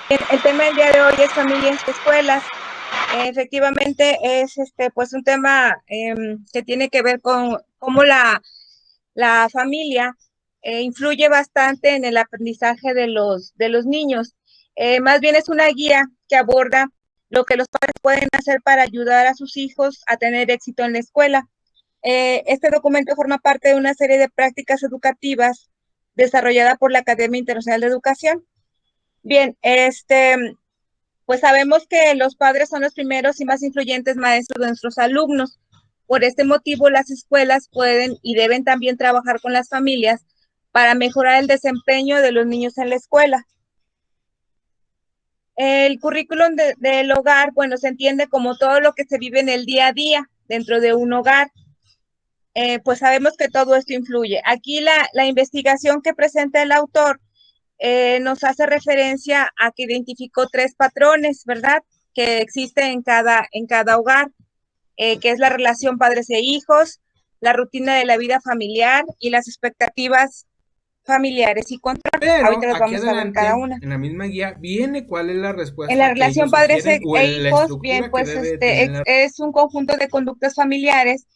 El tema del día de hoy es familias y escuelas. Efectivamente es pues un tema que tiene que ver con cómo la familia influye bastante en el aprendizaje de los niños. Más bien es una guía que aborda lo que los padres pueden hacer para ayudar a sus hijos a tener éxito en la escuela. Este documento forma parte de una serie de prácticas educativas desarrollada por la Academia Internacional de Educación. Bien, pues sabemos que los padres son los primeros y más influyentes maestros de nuestros alumnos. Por este motivo, las escuelas pueden y deben también trabajar con las familias para mejorar el desempeño de los niños en la escuela. El currículum del hogar, bueno, se entiende como todo lo que se vive en el día a día dentro de un hogar. Pues sabemos que todo esto influye. Aquí la investigación que presenta el autor nos hace referencia a que identificó 3 patrones, ¿verdad? Que existen en cada hogar, que es la relación padres e hijos, la rutina de la vida familiar y las expectativas familiares y control. Pero Ahorita los aquí vamos a ver cada adelante, una. en la misma guía, viene cuál es la En la respuesta que relación ellos padres sugieren o e la hijos, bien, estructura que pues debe tener la... es un conjunto de conductas familiares,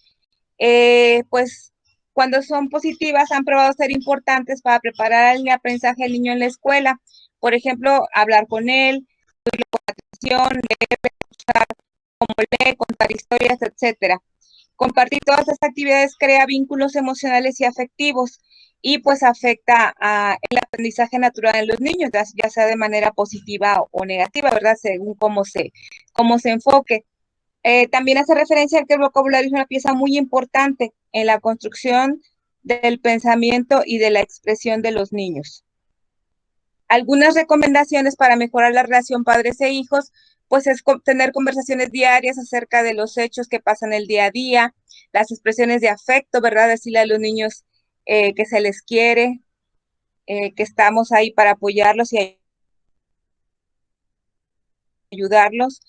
pues cuando son positivas han probado ser importantes para preparar el aprendizaje del niño en la escuela. Por ejemplo, hablar con él, leer, contar historias, etcétera. Compartir todas estas actividades crea vínculos emocionales y afectivos y pues afecta el aprendizaje natural en los niños, ya sea de manera positiva o negativa, ¿verdad? Según cómo se enfoque. También hace referencia a que el vocabulario es una pieza muy importante en la construcción del pensamiento y de la expresión de los niños. Algunas recomendaciones para mejorar la relación padres e hijos, pues es tener conversaciones diarias acerca de los hechos que pasan el día a día, las expresiones de afecto, ¿verdad? Decirle a los niños que se les quiere, que estamos ahí para apoyarlos y ayudarlos.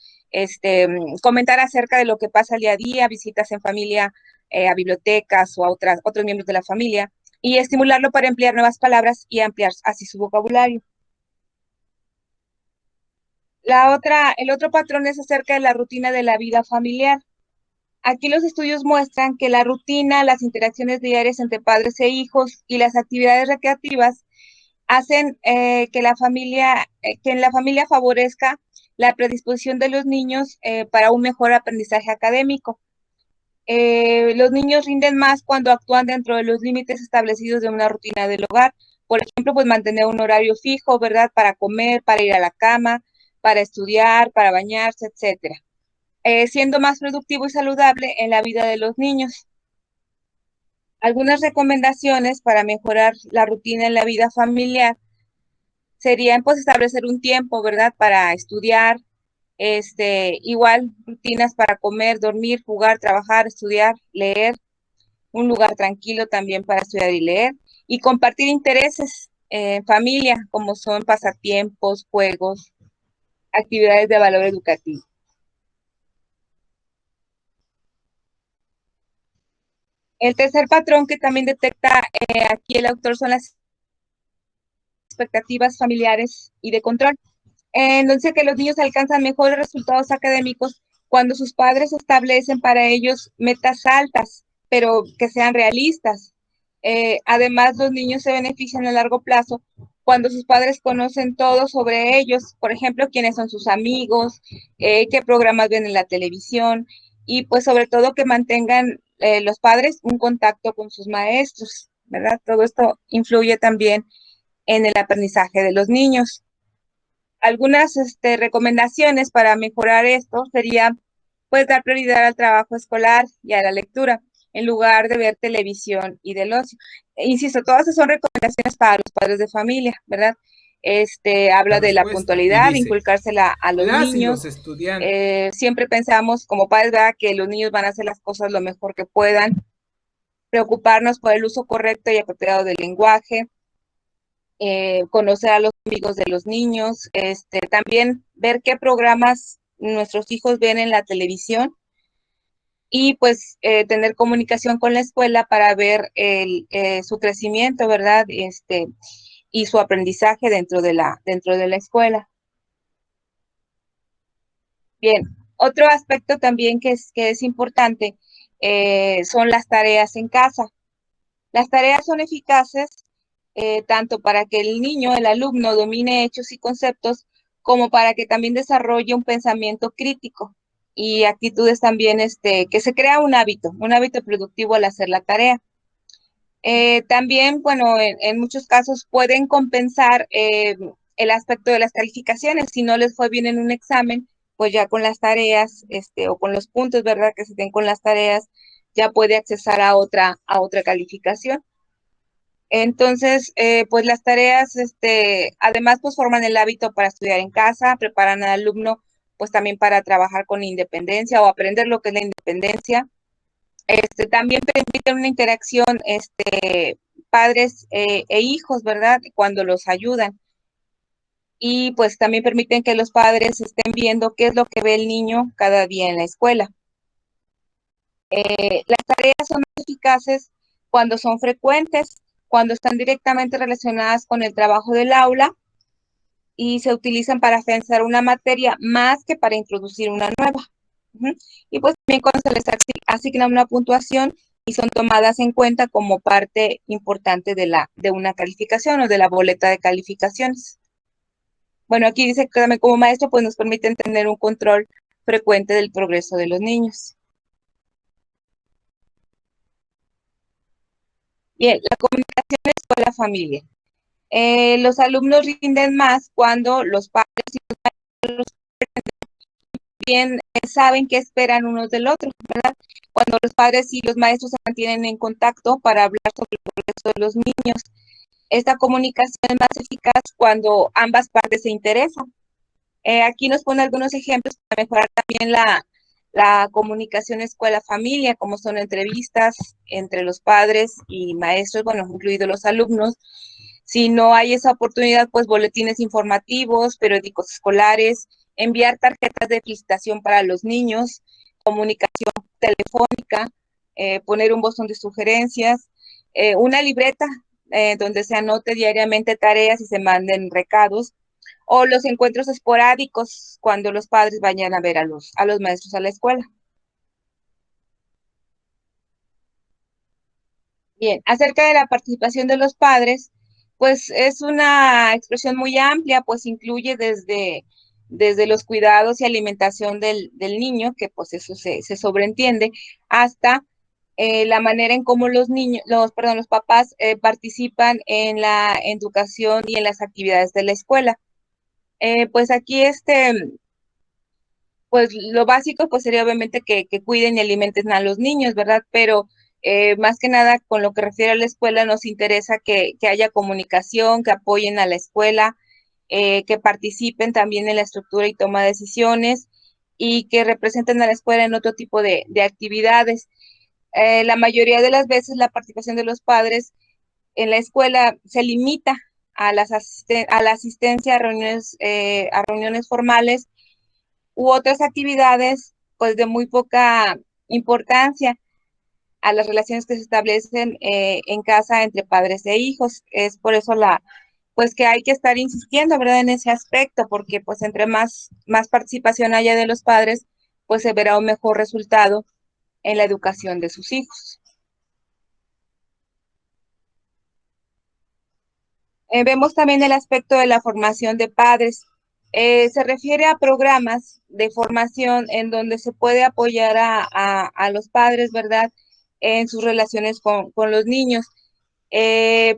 Comentar acerca de lo que pasa el día a día, visitas en familia a bibliotecas o a otros miembros de la familia, y estimularlo para emplear nuevas palabras y ampliar así su vocabulario. El otro patrón es acerca de la rutina de la vida familiar. Aquí los estudios muestran que la rutina, las interacciones diarias entre padres e hijos y las actividades recreativas hacen que en la familia favorezca la predisposición de los niños para un mejor aprendizaje académico. Los niños rinden más cuando actúan dentro de los límites establecidos de una rutina del hogar. Por ejemplo, pues mantener un horario fijo, ¿verdad? Para comer, para ir a la cama, para estudiar, para bañarse, etcétera. Siendo más productivo y saludable en la vida de los niños. Algunas recomendaciones para mejorar la rutina en la vida familiar serían pues establecer un tiempo, ¿verdad? Para estudiar, igual rutinas para comer, dormir, jugar, trabajar, estudiar, leer, un lugar tranquilo también para estudiar y leer, y compartir intereses en familia, como son pasatiempos, juegos, actividades de valor educativo. El tercer patrón que también detecta aquí el autor son las expectativas familiares y de control. Entonces, que los niños alcanzan mejores resultados académicos cuando sus padres establecen para ellos metas altas, pero que sean realistas. Además, los niños se benefician a largo plazo cuando sus padres conocen todo sobre ellos, por ejemplo, quiénes son sus amigos, qué programas ven en la televisión y pues sobre todo que mantengan los padres un contacto con sus maestros, ¿verdad? Todo esto influye también en el aprendizaje de los niños. Algunas recomendaciones para mejorar esto sería pues dar prioridad al trabajo escolar y a la lectura en lugar de ver televisión y del ocio. Insisto, todas esas son recomendaciones para los padres de familia, ¿verdad? La Habla de la respuesta y puntualidad, dice, inculcársela a los las y los niños. estudiantes Siempre pensamos como padres, ¿verdad? Que los niños van a hacer las cosas lo mejor que puedan. Preocuparnos por el uso correcto y apropiado del lenguaje, conocer a los amigos de los niños, también ver qué programas nuestros hijos ven en la televisión y pues tener comunicación con la escuela para ver su crecimiento, ¿verdad? Y su aprendizaje dentro de la escuela. Bien, otro aspecto también que es importante son las tareas en casa. Las tareas son eficaces tanto para que el niño, el alumno, domine hechos y conceptos, como para que también desarrolle un pensamiento crítico y actitudes también, que se crea un hábito productivo al hacer la tarea. También, bueno, en muchos casos pueden compensar el aspecto de las calificaciones. Si no les fue bien en un examen, pues ya con las tareas, o con los puntos, ¿verdad? Que se den con las tareas, ya puede accesar a otra calificación. Entonces, pues las tareas, además, pues forman el hábito para estudiar en casa, preparan al alumno, pues también para trabajar con independencia o aprender lo que es la independencia. También permiten una interacción, padres e hijos, ¿verdad? Cuando los ayudan. Y pues también permiten que los padres estén viendo qué es lo que ve el niño cada día en la escuela. Las tareas son más eficaces cuando son frecuentes, cuando están directamente relacionadas con el trabajo del aula y se utilizan para afianzar una materia más que para introducir una nueva. Uh-huh. Y pues también cuando se les asigna una puntuación y son tomadas en cuenta como parte importante de una calificación o de la boleta de calificaciones. Bueno, aquí dice que también como maestro pues nos permiten tener un control frecuente del progreso de los niños. Bien, la comunicación escuela-familia. Los alumnos rinden más cuando los padres y los maestros bien saben qué esperan unos del otro, ¿verdad? Cuando los padres y los maestros se mantienen en contacto para hablar sobre el progreso de los niños. Esta comunicación es más eficaz cuando ambas partes se interesan. Aquí nos pone algunos ejemplos para mejorar también la comunicación escuela-familia, como son entrevistas entre los padres y maestros, bueno, incluidos los alumnos. Si no hay esa oportunidad, pues boletines informativos, periódicos escolares, enviar tarjetas de felicitación para los niños, comunicación telefónica, poner un buzón de sugerencias, una libreta donde se anote diariamente tareas y se manden recados, o los encuentros esporádicos cuando los padres vayan a ver a los maestros a la escuela. Bien, acerca de la participación de los padres, pues es una expresión muy amplia, pues incluye desde los cuidados y alimentación del niño, que pues eso se sobreentiende, hasta la manera en cómo los papás participan en la educación y en las actividades de la escuela. Pues aquí pues lo básico pues sería obviamente que cuiden y alimenten a los niños, ¿verdad? Pero más que nada con lo que refiere a la escuela nos interesa que haya comunicación, que apoyen a la escuela, que participen también en la estructura y toma de decisiones y que representen a la escuela en otro tipo de actividades. La mayoría de las veces la participación de los padres en la escuela se limita a la asistencia a reuniones formales u otras actividades pues de muy poca importancia a las relaciones que se establecen en casa entre padres e hijos. Es por eso pues que hay que estar insistiendo, ¿verdad? En ese aspecto, porque pues entre más participación haya de los padres, pues se verá un mejor resultado en la educación de sus hijos. Vemos también el aspecto de la formación de padres. Se refiere a programas de formación en donde se puede apoyar a los padres, ¿verdad? En sus relaciones con los niños. Eh,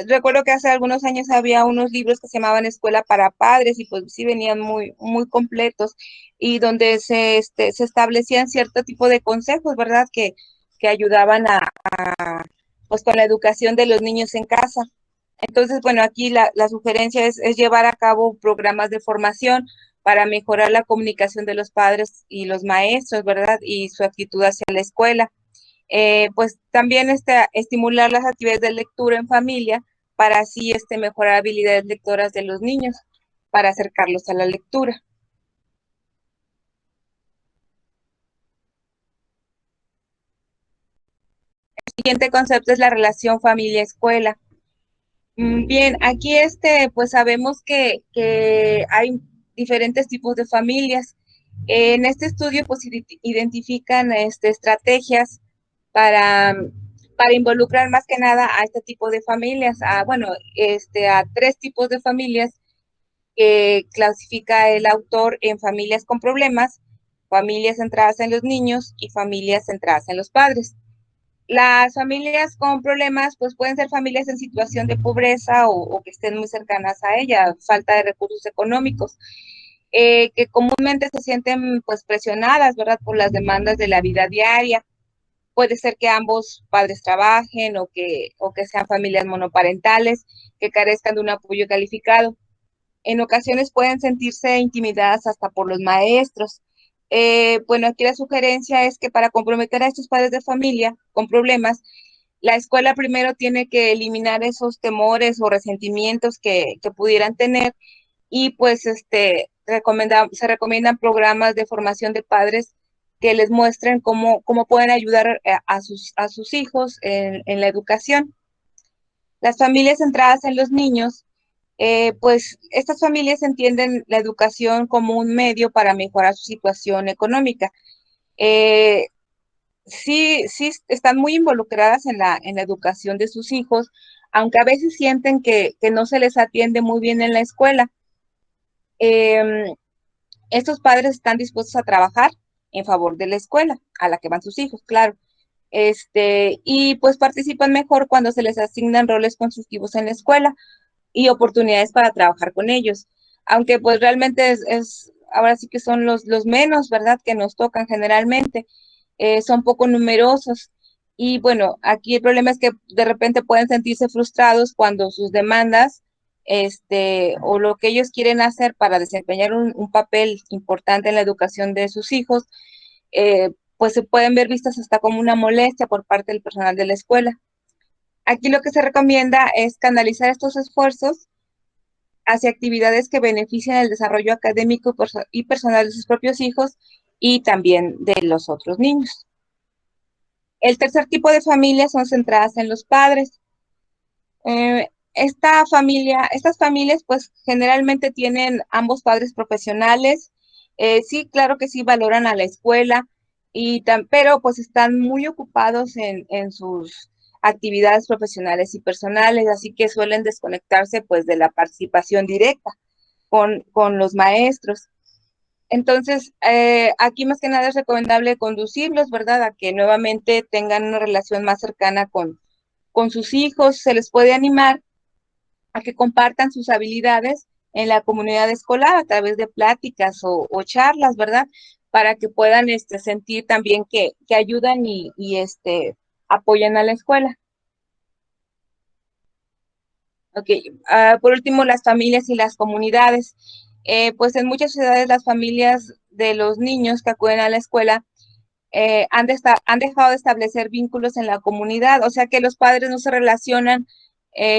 Recuerdo que hace algunos años había unos libros que se llamaban Escuela para Padres y pues sí venían muy completos y donde se establecían cierto tipo de consejos, ¿verdad? Que ayudaban pues con la educación de los niños en casa. Entonces, bueno, aquí la sugerencia es llevar a cabo programas de formación para mejorar la comunicación de los padres y los maestros, ¿verdad? Y su actitud hacia la escuela. Pues también estimular las actividades de lectura en familia para así mejorar habilidades lectoras de los niños, para acercarlos a la lectura. El siguiente concepto es la relación familia-escuela. Bien, aquí pues sabemos que hay diferentes tipos de familias. En este estudio, pues, identifican estrategias para, para involucrar más que nada a este tipo de familias, a 3 tipos de familias que clasifica el autor en familias con problemas, familias centradas en los niños y familias centradas en los padres. Las familias con problemas, pues pueden ser familias en situación de pobreza o que estén muy cercanas a ella, falta de recursos económicos, que comúnmente se sienten pues presionadas, ¿verdad?, por las demandas de la vida diaria. Puede ser que ambos padres trabajen o que sean familias monoparentales que carezcan de un apoyo calificado. En ocasiones pueden sentirse intimidadas hasta por los maestros. Bueno, aquí la sugerencia es que para comprometer a estos padres de familia con problemas, la escuela primero tiene que eliminar esos temores o resentimientos que pudieran tener y pues se recomiendan programas de formación de padres que les muestren cómo pueden ayudar a sus hijos en la educación. Las familias centradas en los niños, pues estas familias entienden la educación como un medio para mejorar su situación económica. Eh, sí están muy involucradas en la educación de sus hijos, aunque a veces sienten que no se les atiende muy bien en la escuela. Eh, Estos padres están dispuestos a trabajar en favor de la escuela a la que van sus hijos, claro. Y pues participan mejor cuando se les asignan roles constructivos en la escuela y oportunidades para trabajar con ellos. Aunque pues realmente ahora sí que son los menos, ¿verdad?, que nos tocan generalmente. Son poco numerosos. Y bueno, aquí el problema es que de repente pueden sentirse frustrados cuando sus demandas, o lo que ellos quieren hacer para desempeñar un papel importante en la educación de sus hijos, pues se pueden ver vistas hasta como una molestia por parte del personal de la escuela. Aquí lo que se recomienda es canalizar estos esfuerzos hacia actividades que beneficien el desarrollo académico y personal de sus propios hijos y también de los otros niños. El tercer tipo de familias son centradas en los padres. Estas familias pues generalmente tienen ambos padres profesionales. Sí, claro que sí valoran a la escuela, pero pues están muy ocupados en sus actividades profesionales y personales, así que suelen desconectarse pues de la participación directa con los maestros. Entonces, aquí más que nada es recomendable conducirlos, ¿verdad?, a que nuevamente tengan una relación más cercana con sus hijos. Se les puede animar a que compartan sus habilidades en la comunidad escolar a través de pláticas o charlas, ¿verdad?, para que puedan sentir también que ayudan y apoyan a la escuela. Ok, por último, las familias y las comunidades. Pues en muchas ciudades las familias de los niños que acuden a la escuela han dejado de establecer vínculos en la comunidad, o sea que los padres no se relacionan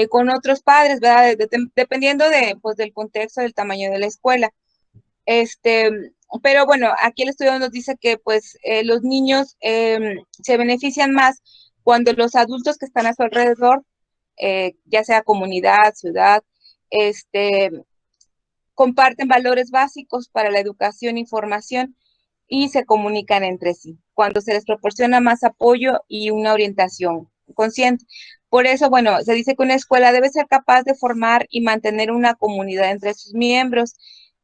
con otros padres, ¿verdad? Dependiendo pues, del contexto, del tamaño de la escuela. Este, pero bueno, aquí el estudio nos dice que pues los niños se benefician más cuando los adultos que están a su alrededor, ya sea comunidad, ciudad, este, comparten valores básicos para la educación e información y se comunican entre sí, cuando se les proporciona más apoyo y una orientación consciente. Por eso, bueno, se dice que una escuela debe ser capaz de formar y mantener una comunidad entre sus miembros,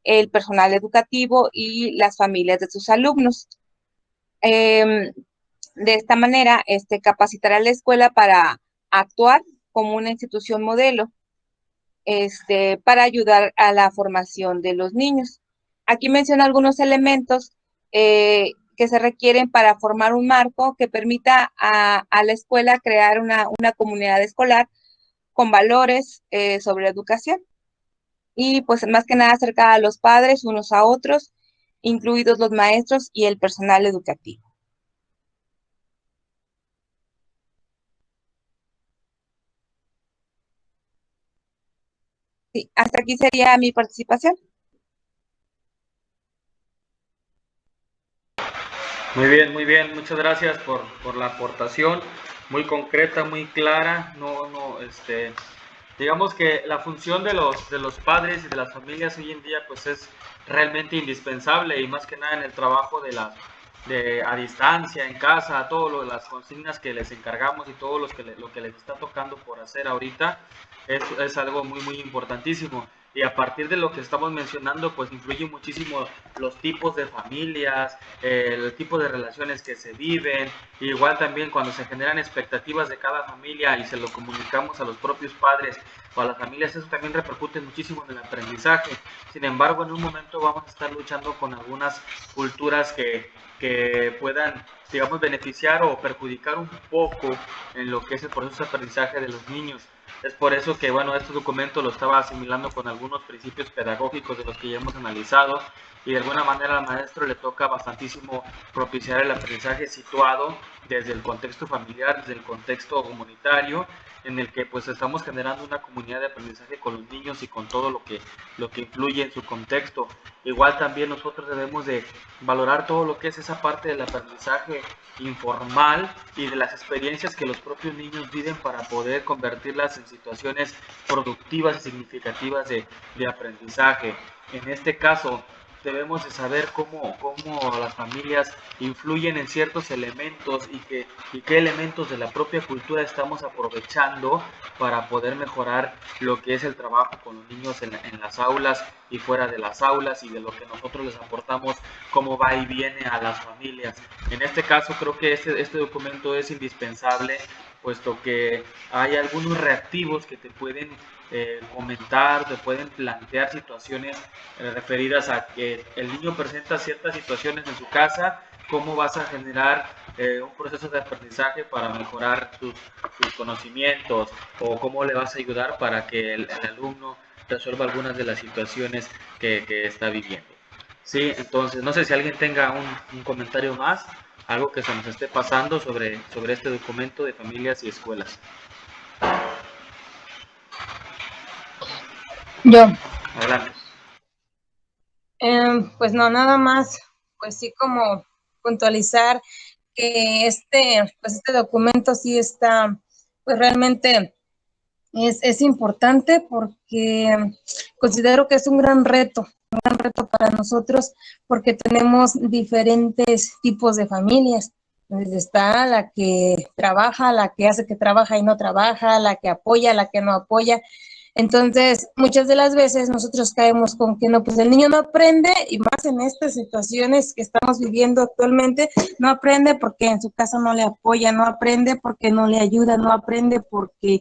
el personal educativo y las familias de sus alumnos. De esta manera, capacitará a la escuela para actuar como una institución modelo, para ayudar a la formación de los niños. Aquí menciona algunos elementos que se requieren para formar un marco que permita a la escuela crear una comunidad escolar con valores sobre educación y pues más que nada acercar a los padres unos a otros, incluidos los maestros y el personal educativo. Sí, hasta aquí sería mi participación. Muy bien, muchas gracias por la aportación, muy concreta, muy clara, Digamos que la función de los padres y de las familias hoy en día pues es realmente indispensable y más que nada en el trabajo a distancia, en casa, las consignas que les encargamos y todo lo que les está tocando por hacer ahorita es algo muy, muy importantísimo. Y a partir de lo que estamos mencionando, pues influye muchísimo los tipos de familias, el tipo de relaciones que se viven, igual también cuando se generan expectativas de cada familia y se lo comunicamos a los propios padres o a las familias, eso también repercute muchísimo en el aprendizaje. Sin embargo, en un momento vamos a estar luchando con algunas culturas que puedan, digamos, beneficiar o perjudicar un poco en lo que es el proceso de aprendizaje de los niños. Es por eso que, bueno, este documento lo estaba asimilando con algunos principios pedagógicos de los que ya hemos analizado y de alguna manera al maestro le toca bastantísimo propiciar el aprendizaje situado desde el contexto familiar, desde el contexto comunitario, en el que pues estamos generando una comunidad de aprendizaje con los niños y con todo lo que influye en su contexto. Igual también nosotros debemos de valorar todo lo que es esa parte del aprendizaje informal y de las experiencias que los propios niños viven para poder convertirlas en situaciones productivas y significativas de aprendizaje. En este caso, debemos de saber cómo las familias influyen en ciertos elementos y qué elementos de la propia cultura estamos aprovechando para poder mejorar lo que es el trabajo con los niños en las aulas y fuera de las aulas y de lo que nosotros les aportamos, cómo va y viene a las familias. En este caso creo que este documento es indispensable, puesto que hay algunos reactivos que te pueden comentar, te pueden plantear situaciones referidas a que el niño presenta ciertas situaciones en su casa, cómo vas a generar un proceso de aprendizaje para mejorar sus conocimientos o cómo le vas a ayudar para que el alumno resuelva algunas de las situaciones que está viviendo. Sí, entonces no sé si alguien tenga un comentario más, algo que se nos esté pasando sobre este documento de familias y escuelas. Yo, Adelante. pues no, nada más, pues sí como puntualizar que este documento sí está, pues realmente es importante porque considero que es un gran reto para nosotros porque tenemos diferentes tipos de familias. Entonces está la que trabaja, la que hace que trabaja y no trabaja, la que apoya, la que no apoya. Entonces, muchas de las veces nosotros caemos con que no, pues el niño no aprende y más en estas situaciones que estamos viviendo actualmente, no aprende porque en su casa no le apoya, no aprende porque no le ayuda, no aprende porque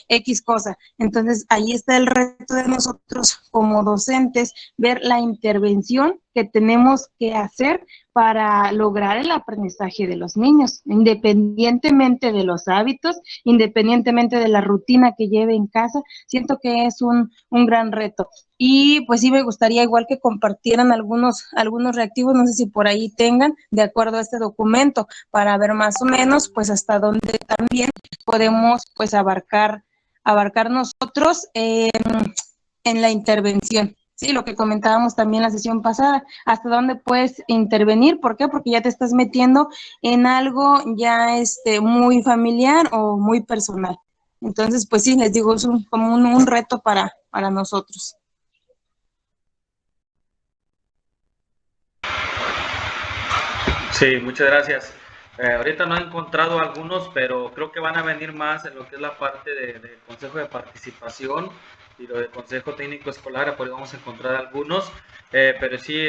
X cosa. Entonces, ahí está el reto de nosotros como docentes, ver la intervención que tenemos que hacer para lograr el aprendizaje de los niños, independientemente de los hábitos, independientemente de la rutina que lleve en casa, siento que es un gran reto. Y pues sí me gustaría igual que compartieran algunos reactivos, no sé si por ahí tengan, de acuerdo a este documento, para ver más o menos pues hasta dónde también podemos pues abarcar nosotros en la intervención. Sí, lo que comentábamos también la sesión pasada, hasta dónde puedes intervenir, ¿por qué? Porque ya te estás metiendo en algo ya muy familiar o muy personal. Entonces, pues sí, les digo, es como un reto para nosotros. Sí, muchas gracias. Ahorita no he encontrado algunos, pero creo que van a venir más en lo que es la parte del Consejo de Participación y lo del Consejo Técnico Escolar, por ahí vamos a encontrar algunos, pero sí,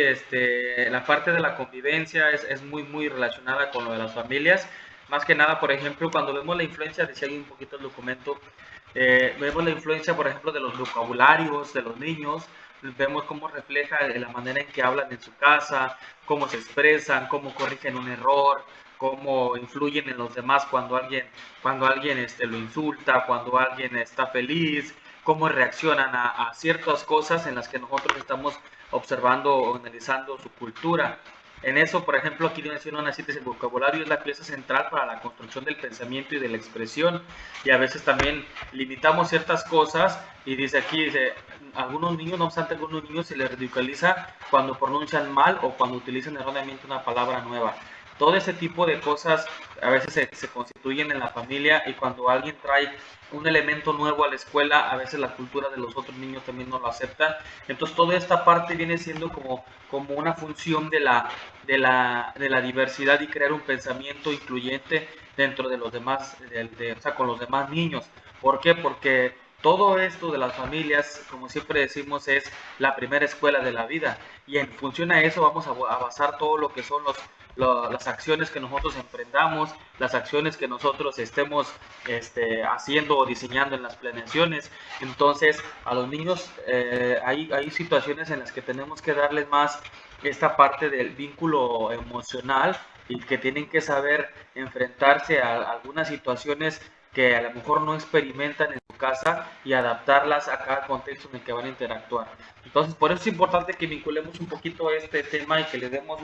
la parte de la convivencia es muy, muy relacionada con lo de las familias. Más que nada, por ejemplo, cuando vemos la influencia, decía ahí un poquito el documento, vemos la influencia, por ejemplo, de los vocabularios de los niños, vemos cómo refleja la manera en que hablan en su casa, cómo se expresan, cómo corrigen un error, cómo influyen en los demás cuando alguien lo insulta, cuando alguien está feliz, cómo reaccionan a ciertas cosas en las que nosotros estamos observando o analizando su cultura. En eso, por ejemplo, aquí menciona una cita, el vocabulario es la pieza central para la construcción del pensamiento y de la expresión, y a veces también limitamos ciertas cosas, y dice aquí, algunos niños, no obstante, algunos niños se les ridiculiza cuando pronuncian mal o cuando utilizan erróneamente una palabra nueva. todo ese tipo de cosas a veces se constituyen en la familia, y cuando alguien trae un elemento nuevo a la escuela, a veces la cultura de los otros niños también no lo acepta. Entonces toda esta parte viene siendo como una función de la diversidad, y crear un pensamiento incluyente dentro de los demás, o sea, con los demás niños. ¿Por qué? Porque todo esto de las familias, como siempre decimos, es la primera escuela de la vida, y en función a eso vamos a basar todo lo que son las acciones que nosotros emprendamos, las acciones que nosotros estemos haciendo o diseñando en las planeaciones. Entonces, a los niños hay situaciones en las que tenemos que darles más esta parte del vínculo emocional, y que tienen que saber enfrentarse a algunas situaciones que a lo mejor no experimentan en su casa, y adaptarlas a cada contexto en el que van a interactuar. Entonces, por eso es importante que vinculemos un poquito este tema, y que le demos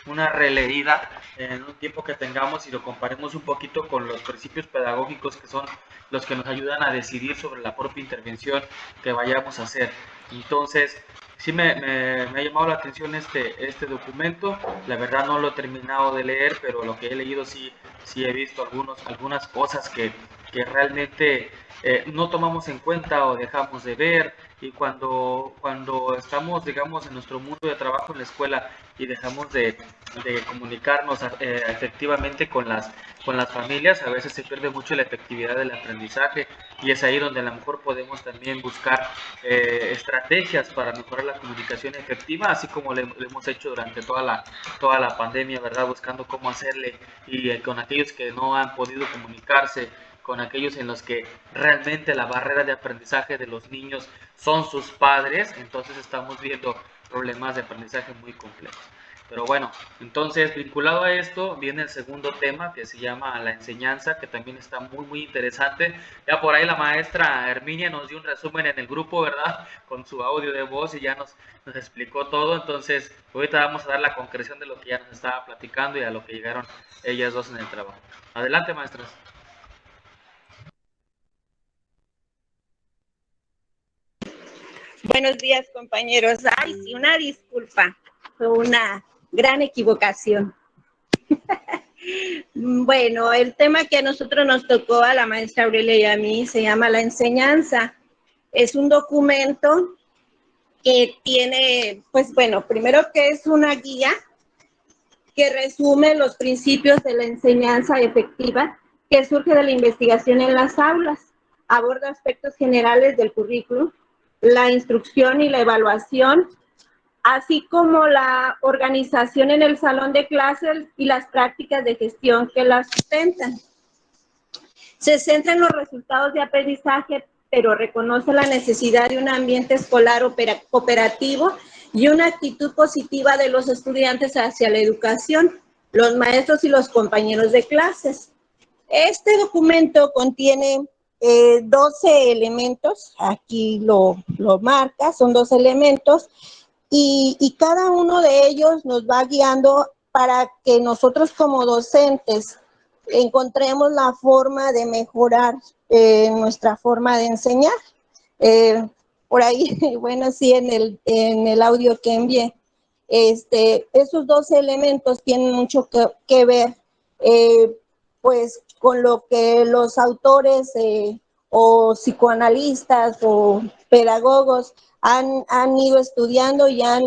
una releída en un tiempo que tengamos, y lo comparemos un poquito con los principios pedagógicos, que son los que nos ayudan a decidir sobre la propia intervención que vayamos a hacer. Entonces, sí me ha llamado la atención este documento. La verdad no lo he terminado de leer, pero lo que he leído sí he visto algunas cosas que realmente no tomamos en cuenta o dejamos de ver. Y cuando estamos, digamos, en nuestro mundo de trabajo en la escuela, y dejamos de comunicarnos efectivamente con las familias, a veces se pierde mucho la efectividad del aprendizaje, y es ahí donde a lo mejor podemos también buscar estrategias para mejorar la comunicación efectiva, así como le hemos hecho durante toda la pandemia, ¿verdad? Buscando cómo hacerle, y con aquellos que no han podido comunicarse, con aquellos en los que realmente la barrera de aprendizaje de los niños son sus padres. Entonces estamos viendo problemas de aprendizaje muy complejos. Pero bueno, entonces vinculado a esto viene el segundo tema, que se llama la enseñanza, que también está muy muy interesante. Ya por ahí la maestra Herminia nos dio un resumen en el grupo, ¿verdad? Con su audio de voz, y ya nos explicó todo. Entonces ahorita vamos a dar la concreción de lo que ya nos estaba platicando, y a lo que llegaron ellas dos en el trabajo. Adelante, maestras. Buenos días, compañeros. Ay, sí, una disculpa, fue una gran equivocación. Bueno, el tema que a nosotros nos tocó, a la maestra Aurelia y a mí, se llama La enseñanza. Es un documento que tiene, pues bueno, primero que es una guía que resume los principios de la enseñanza efectiva que surge de la investigación en las aulas. Aborda aspectos generales del currículum, la instrucción y la evaluación, así como la organización en el salón de clases y las prácticas de gestión que la sustentan. Se centra en los resultados de aprendizaje, pero reconoce la necesidad de un ambiente escolar cooperativo y una actitud positiva de los estudiantes hacia la educación, los maestros y los compañeros de clases. Este documento contiene 12 elementos, aquí lo marca, son 12 elementos, y cada uno de ellos nos va guiando para que nosotros como docentes encontremos la forma de mejorar nuestra forma de enseñar. Por ahí, bueno, sí, en el audio que envié, esos 12 elementos tienen mucho que ver, pues, con lo que los autores o psicoanalistas o pedagogos han ido estudiando y ha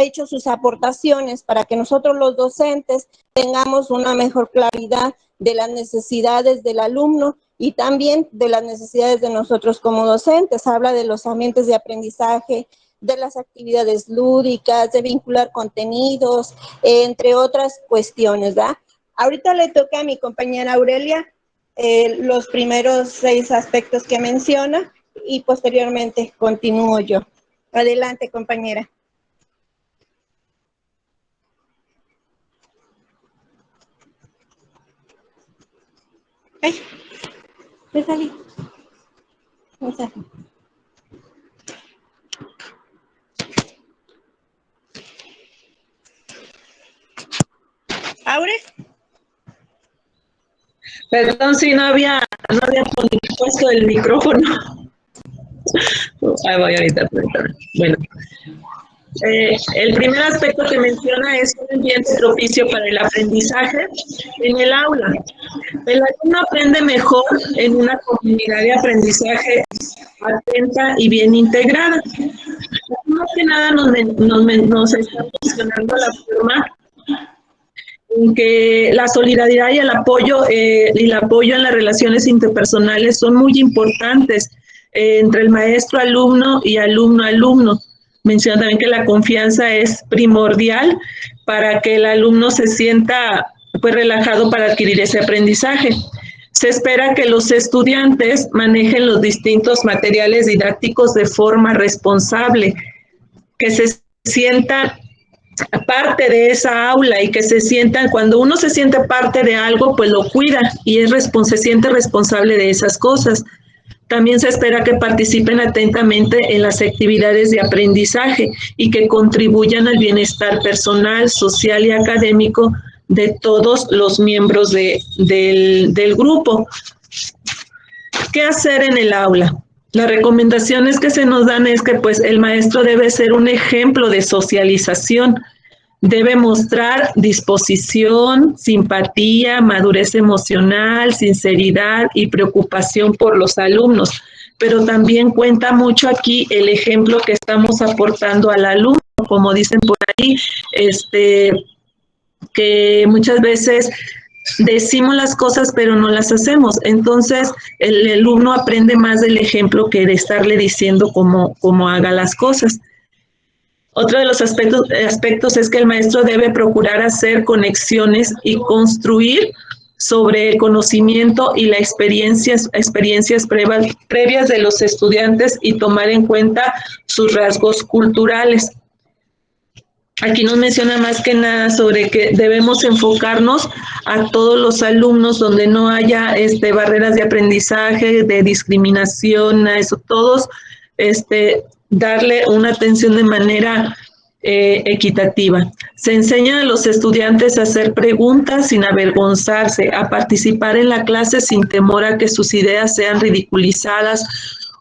hecho sus aportaciones para que nosotros los docentes tengamos una mejor claridad de las necesidades del alumno y también de las necesidades de nosotros como docentes. Habla de los ambientes de aprendizaje, de las actividades lúdicas, de vincular contenidos, entre otras cuestiones, ¿verdad? Ahorita le toca a mi compañera Aurelia los primeros 6 aspectos que menciona, y posteriormente continúo yo. Adelante, compañera. Ay, me salí. ¿Aure? Perdón si no había puesto el micrófono. Ahí voy ahorita. Bueno, El primer aspecto que menciona es un ambiente propicio para el aprendizaje en el aula. El alumno aprende mejor en una comunidad de aprendizaje atenta y bien integrada. Más que nada nos está mencionando la forma en que la solidaridad y el apoyo en las relaciones interpersonales son muy importantes entre el maestro-alumno y alumno-alumno. Menciona también que la confianza es primordial para que el alumno se sienta pues relajado para adquirir ese aprendizaje. Se espera que los estudiantes manejen los distintos materiales didácticos de forma responsable, que se sienta parte de esa aula y que se sientan, cuando uno se siente parte de algo, pues lo cuida y se siente responsable de esas cosas. También se espera que participen atentamente en las actividades de aprendizaje y que contribuyan al bienestar personal, social y académico de todos los miembros del grupo. ¿Qué hacer en el aula? Las recomendaciones que se nos dan es que pues el maestro debe ser un ejemplo de socialización, debe mostrar disposición, simpatía, madurez emocional, sinceridad y preocupación por los alumnos, pero también cuenta mucho aquí el ejemplo que estamos aportando al alumno, como dicen por ahí, que muchas veces decimos las cosas pero no las hacemos, entonces el alumno aprende más del ejemplo que de estarle diciendo cómo haga las cosas. Otro de los aspectos es que el maestro debe procurar hacer conexiones y construir sobre el conocimiento y las experiencias previas de los estudiantes y tomar en cuenta sus rasgos culturales. Aquí nos menciona más que nada sobre que debemos enfocarnos a todos los alumnos donde no haya barreras de aprendizaje, de discriminación, a eso, todos darle una atención de manera equitativa. Se enseña a los estudiantes a hacer preguntas sin avergonzarse, a participar en la clase sin temor a que sus ideas sean ridiculizadas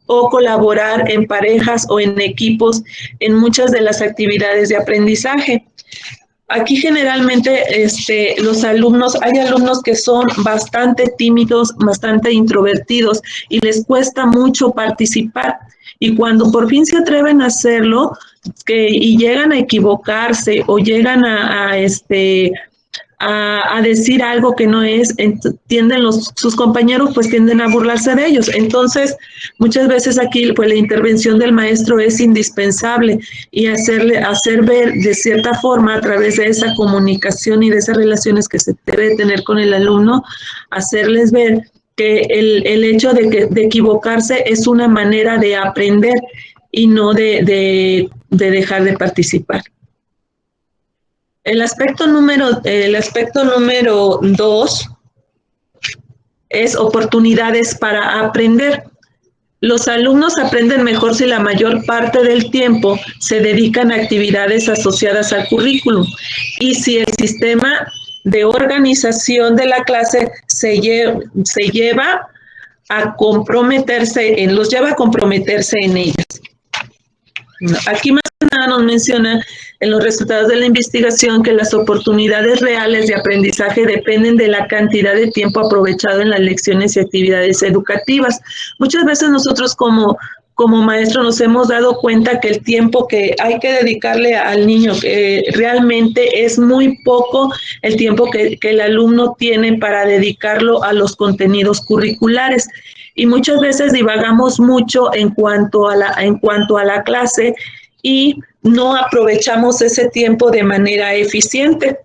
o colaborar en parejas o en equipos en muchas de las actividades de aprendizaje. Aquí generalmente hay alumnos que son bastante tímidos, bastante introvertidos y les cuesta mucho participar. Y cuando por fin se atreven a hacerlo y llegan a equivocarse o llegan a decir algo que no es, sus compañeros pues tienden a burlarse de ellos. Entonces, muchas veces aquí pues la intervención del maestro es indispensable y hacer ver de cierta forma a través de esa comunicación y de esas relaciones que se debe tener con el alumno, hacerles ver que el hecho de equivocarse es una manera de aprender y no de dejar de participar. El aspecto número 2 es oportunidades para aprender. Los alumnos aprenden mejor si la mayor parte del tiempo se dedican a actividades asociadas al currículum y si el sistema de organización de la clase los lleva a comprometerse en ellas. Aquí más que nada nos menciona en los resultados de la investigación que las oportunidades reales de aprendizaje dependen de la cantidad de tiempo aprovechado en las lecciones y actividades educativas. Muchas veces nosotros como maestros nos hemos dado cuenta que el tiempo que hay que dedicarle al niño realmente es muy poco el tiempo que el alumno tiene para dedicarlo a los contenidos curriculares. Y muchas veces divagamos mucho en cuanto a la clase y no aprovechamos ese tiempo de manera eficiente.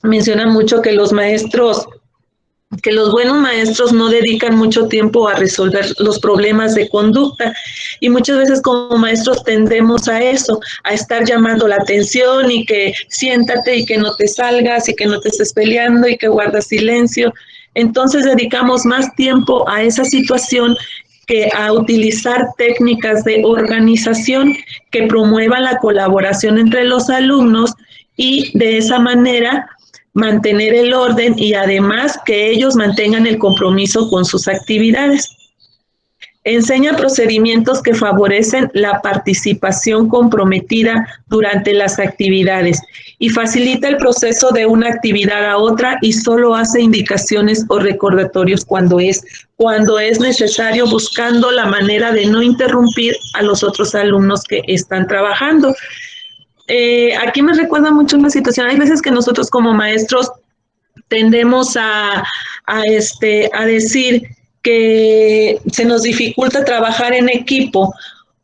Menciona mucho que los buenos maestros no dedican mucho tiempo a resolver los problemas de conducta y muchas veces como maestros tendemos a eso, a estar llamando la atención y que siéntate y que no te salgas y que no te estés peleando y que guardas silencio. Entonces dedicamos más tiempo a esa situación que a utilizar técnicas de organización que promuevan la colaboración entre los alumnos y de esa manera mantener el orden y además que ellos mantengan el compromiso con sus actividades. Enseña procedimientos que favorecen la participación comprometida durante las actividades y facilita el proceso de una actividad a otra y solo hace indicaciones o recordatorios cuando es necesario, buscando la manera de no interrumpir a los otros alumnos que están trabajando. Aquí me recuerda mucho una situación. Hay veces que nosotros como maestros tendemos a decir que se nos dificulta trabajar en equipo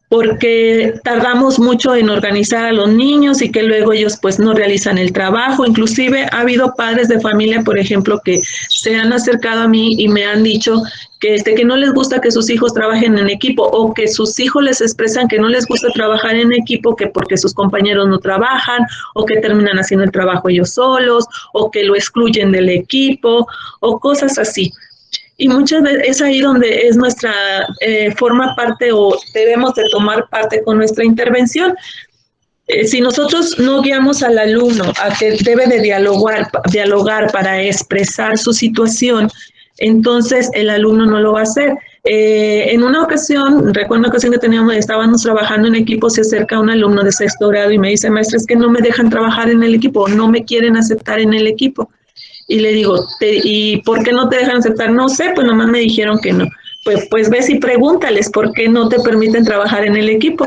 porque tardamos mucho en organizar a los niños y que luego ellos pues no realizan el trabajo. Inclusive ha habido padres de familia, por ejemplo, que se han acercado a mí y me han dicho que no les gusta que sus hijos trabajen en equipo, o que sus hijos les expresan que no les gusta trabajar en equipo, que porque sus compañeros no trabajan, o que terminan haciendo el trabajo ellos solos, o que lo excluyen del equipo, o cosas así. Y muchas veces es ahí donde es nuestra, forma parte o debemos de tomar parte con nuestra intervención. Si nosotros no guiamos al alumno a que debe de dialogar para expresar su situación, entonces el alumno no lo va a hacer. En una ocasión, recuerdo una ocasión que estábamos trabajando en equipo, se acerca un alumno de 6º grado y me dice: maestra, es que no me dejan trabajar en el equipo, no me quieren aceptar en el equipo. Y le digo, ¿y por qué no te dejan aceptar? No sé, pues nomás me dijeron que no. Pues ves y pregúntales por qué no te permiten trabajar en el equipo.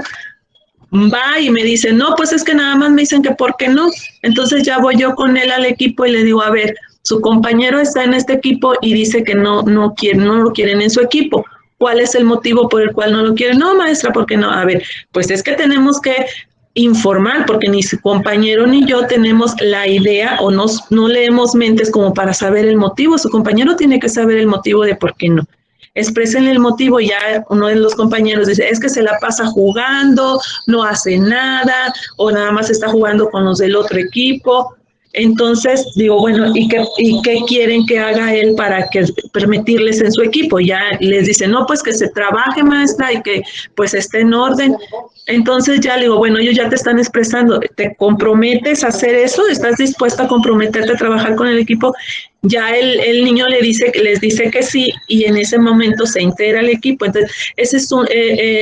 Va y me dice, no, pues es que nada más me dicen que por qué no. Entonces ya voy yo con él al equipo y le digo, a ver, su compañero está en este equipo y dice que no lo quieren en su equipo. ¿Cuál es el motivo por el cual no lo quieren? No, maestra, ¿por qué no? A ver, pues es que tenemos que informar, porque ni su compañero ni yo tenemos la idea o no leemos mentes como para saber el motivo. Su compañero tiene que saber el motivo de por qué no. Expresen el motivo. Ya uno de los compañeros dice, es que se la pasa jugando, no hace nada, o nada más está jugando con los del otro equipo. Entonces digo, bueno, ¿y qué quieren que haga él para permitirles en su equipo? Ya les dice, no, pues que se trabaje, maestra, y que pues esté en orden. Entonces ya le digo, bueno, ellos ya te están expresando, ¿te comprometes a hacer eso? ¿Estás dispuesta a comprometerte a trabajar con el equipo? Ya el niño les dice que sí, y en ese momento se integra al equipo. Entonces, esa es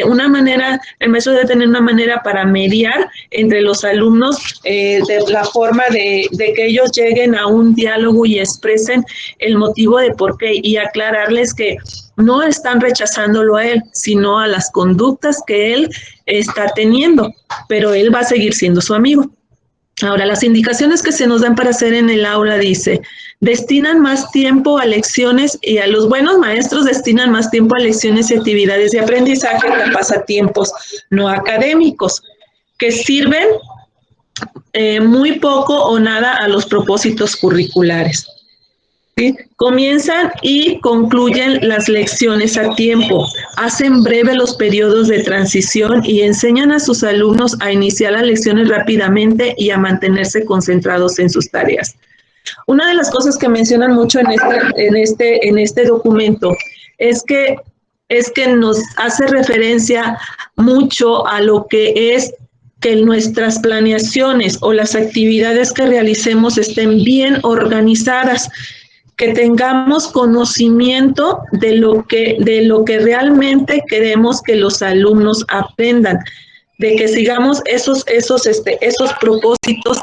una manera, el maestro debe tener una manera para mediar entre los alumnos, de la forma de que ellos lleguen a un diálogo y expresen el motivo de por qué, y aclararles que no están rechazándolo a él, sino a las conductas que él está teniendo, pero él va a seguir siendo su amigo. Ahora, las indicaciones que se nos dan para hacer en el aula dice, destinan más tiempo a lecciones, y a los buenos maestros destinan más tiempo a lecciones y actividades de aprendizaje que a pasatiempos no académicos, que sirven muy poco o nada a los propósitos curriculares. ¿Sí? Comienzan y concluyen las lecciones a tiempo, hacen breve los periodos de transición y enseñan a sus alumnos a iniciar las lecciones rápidamente y a mantenerse concentrados en sus tareas. Una de las cosas que mencionan mucho en este documento es que nos hace referencia mucho a lo que es que nuestras planeaciones o las actividades que realicemos estén bien organizadas, que tengamos conocimiento de lo que realmente queremos que los alumnos aprendan, de que sigamos esos propósitos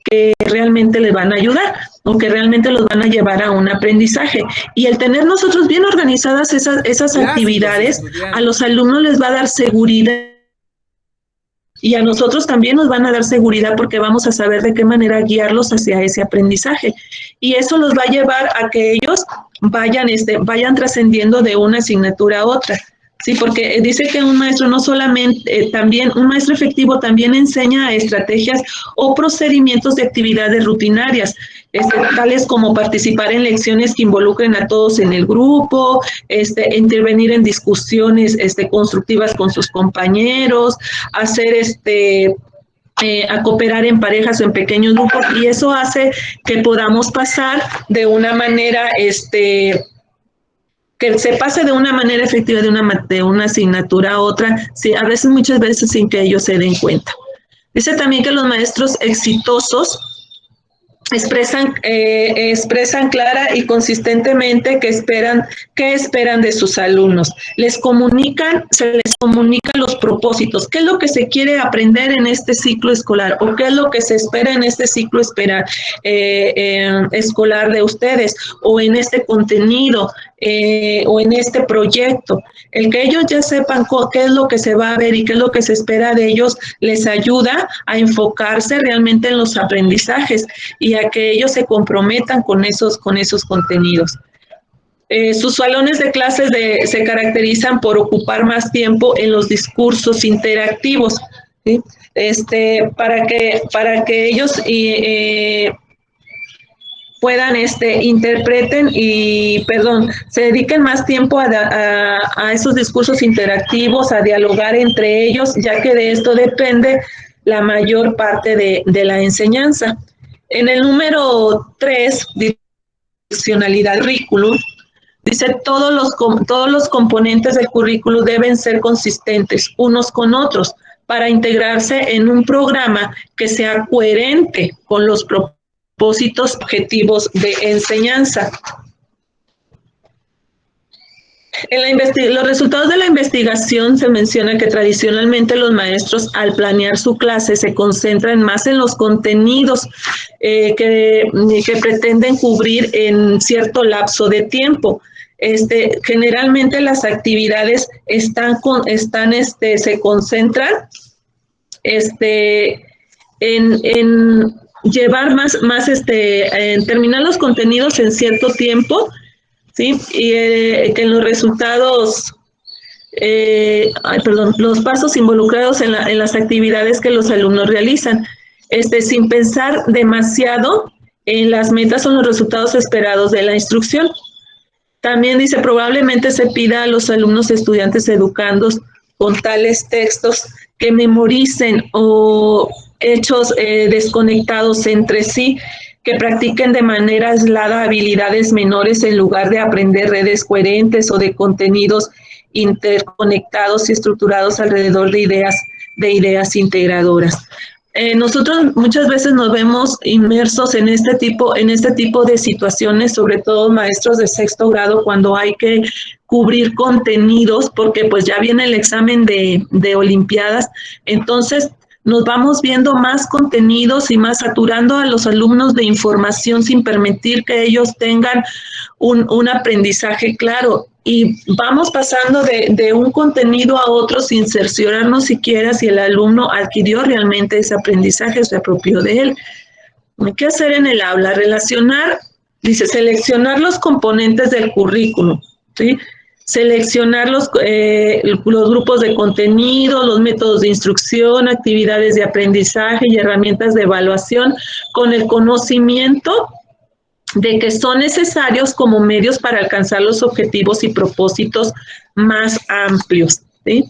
que realmente les van a ayudar o que realmente los van a llevar a un aprendizaje. Y el tener nosotros bien organizadas esas actividades, a los alumnos les va a dar seguridad. Y a nosotros también nos van a dar seguridad, porque vamos a saber de qué manera guiarlos hacia ese aprendizaje. Y eso los va a llevar a que ellos vayan trascendiendo de una asignatura a otra. Sí, porque dice que un maestro no solamente, un maestro efectivo también enseña estrategias o procedimientos de actividades rutinarias, tales como participar en lecciones que involucren a todos en el grupo, intervenir en discusiones constructivas con sus compañeros, hacer a cooperar en parejas o en pequeños grupos, y eso hace que podamos pasar de una manera, que se pase de una manera efectiva de una asignatura a otra, sí, a veces, muchas veces sin que ellos se den cuenta. Dice también que los maestros exitosos expresan clara y consistentemente qué esperan de sus alumnos. Se les comunican los propósitos, qué es lo que se quiere aprender en este ciclo escolar o qué es lo que se espera en este ciclo escolar de ustedes o en este contenido o en este proyecto. El que ellos ya sepan qué es lo que se va a ver y qué es lo que se espera de ellos les ayuda a enfocarse realmente en los aprendizajes y a que ellos se comprometan con esos contenidos. Sus salones de clases se caracterizan por ocupar más tiempo en los discursos interactivos, ¿sí? Para que ellos puedan interpreten se dediquen más tiempo a esos discursos interactivos, a dialogar entre ellos, ya que de esto depende la mayor parte de la enseñanza. En el número 3, direccionalidad del currículum, dice todos los componentes del currículum deben ser consistentes unos con otros para integrarse en un programa que sea coherente con los propósitos objetivos de enseñanza. Los resultados de la investigación se menciona que tradicionalmente los maestros al planear su clase se concentran más en los contenidos que pretenden cubrir en cierto lapso de tiempo. Generalmente las actividades se concentran en llevar en terminar los contenidos en cierto tiempo, ¿sí? Y que en los resultados, los pasos involucrados en las actividades que los alumnos realizan, sin pensar demasiado en las metas o los resultados esperados de la instrucción. También dice, probablemente se pida a los alumnos estudiantes educandos con tales textos que memoricen o hechos desconectados entre sí, que practiquen de manera aislada habilidades menores en lugar de aprender redes coherentes o de contenidos interconectados y estructurados alrededor de ideas integradoras. Nosotros muchas veces nos vemos inmersos en este tipo de situaciones, sobre todo maestros de sexto grado, cuando hay que cubrir contenidos, porque pues ya viene el examen de Olimpiadas, entonces nos vamos viendo más contenidos y más saturando a los alumnos de información sin permitir que ellos tengan un aprendizaje claro. Y vamos pasando de un contenido a otro sin cerciorarnos siquiera si el alumno adquirió realmente ese aprendizaje, se apropió de él. ¿Qué hacer en el aula? Seleccionar los componentes del currículum, ¿sí? Seleccionar los grupos de contenido, los métodos de instrucción, actividades de aprendizaje y herramientas de evaluación con el conocimiento de que son necesarios como medios para alcanzar los objetivos y propósitos más amplios, ¿sí?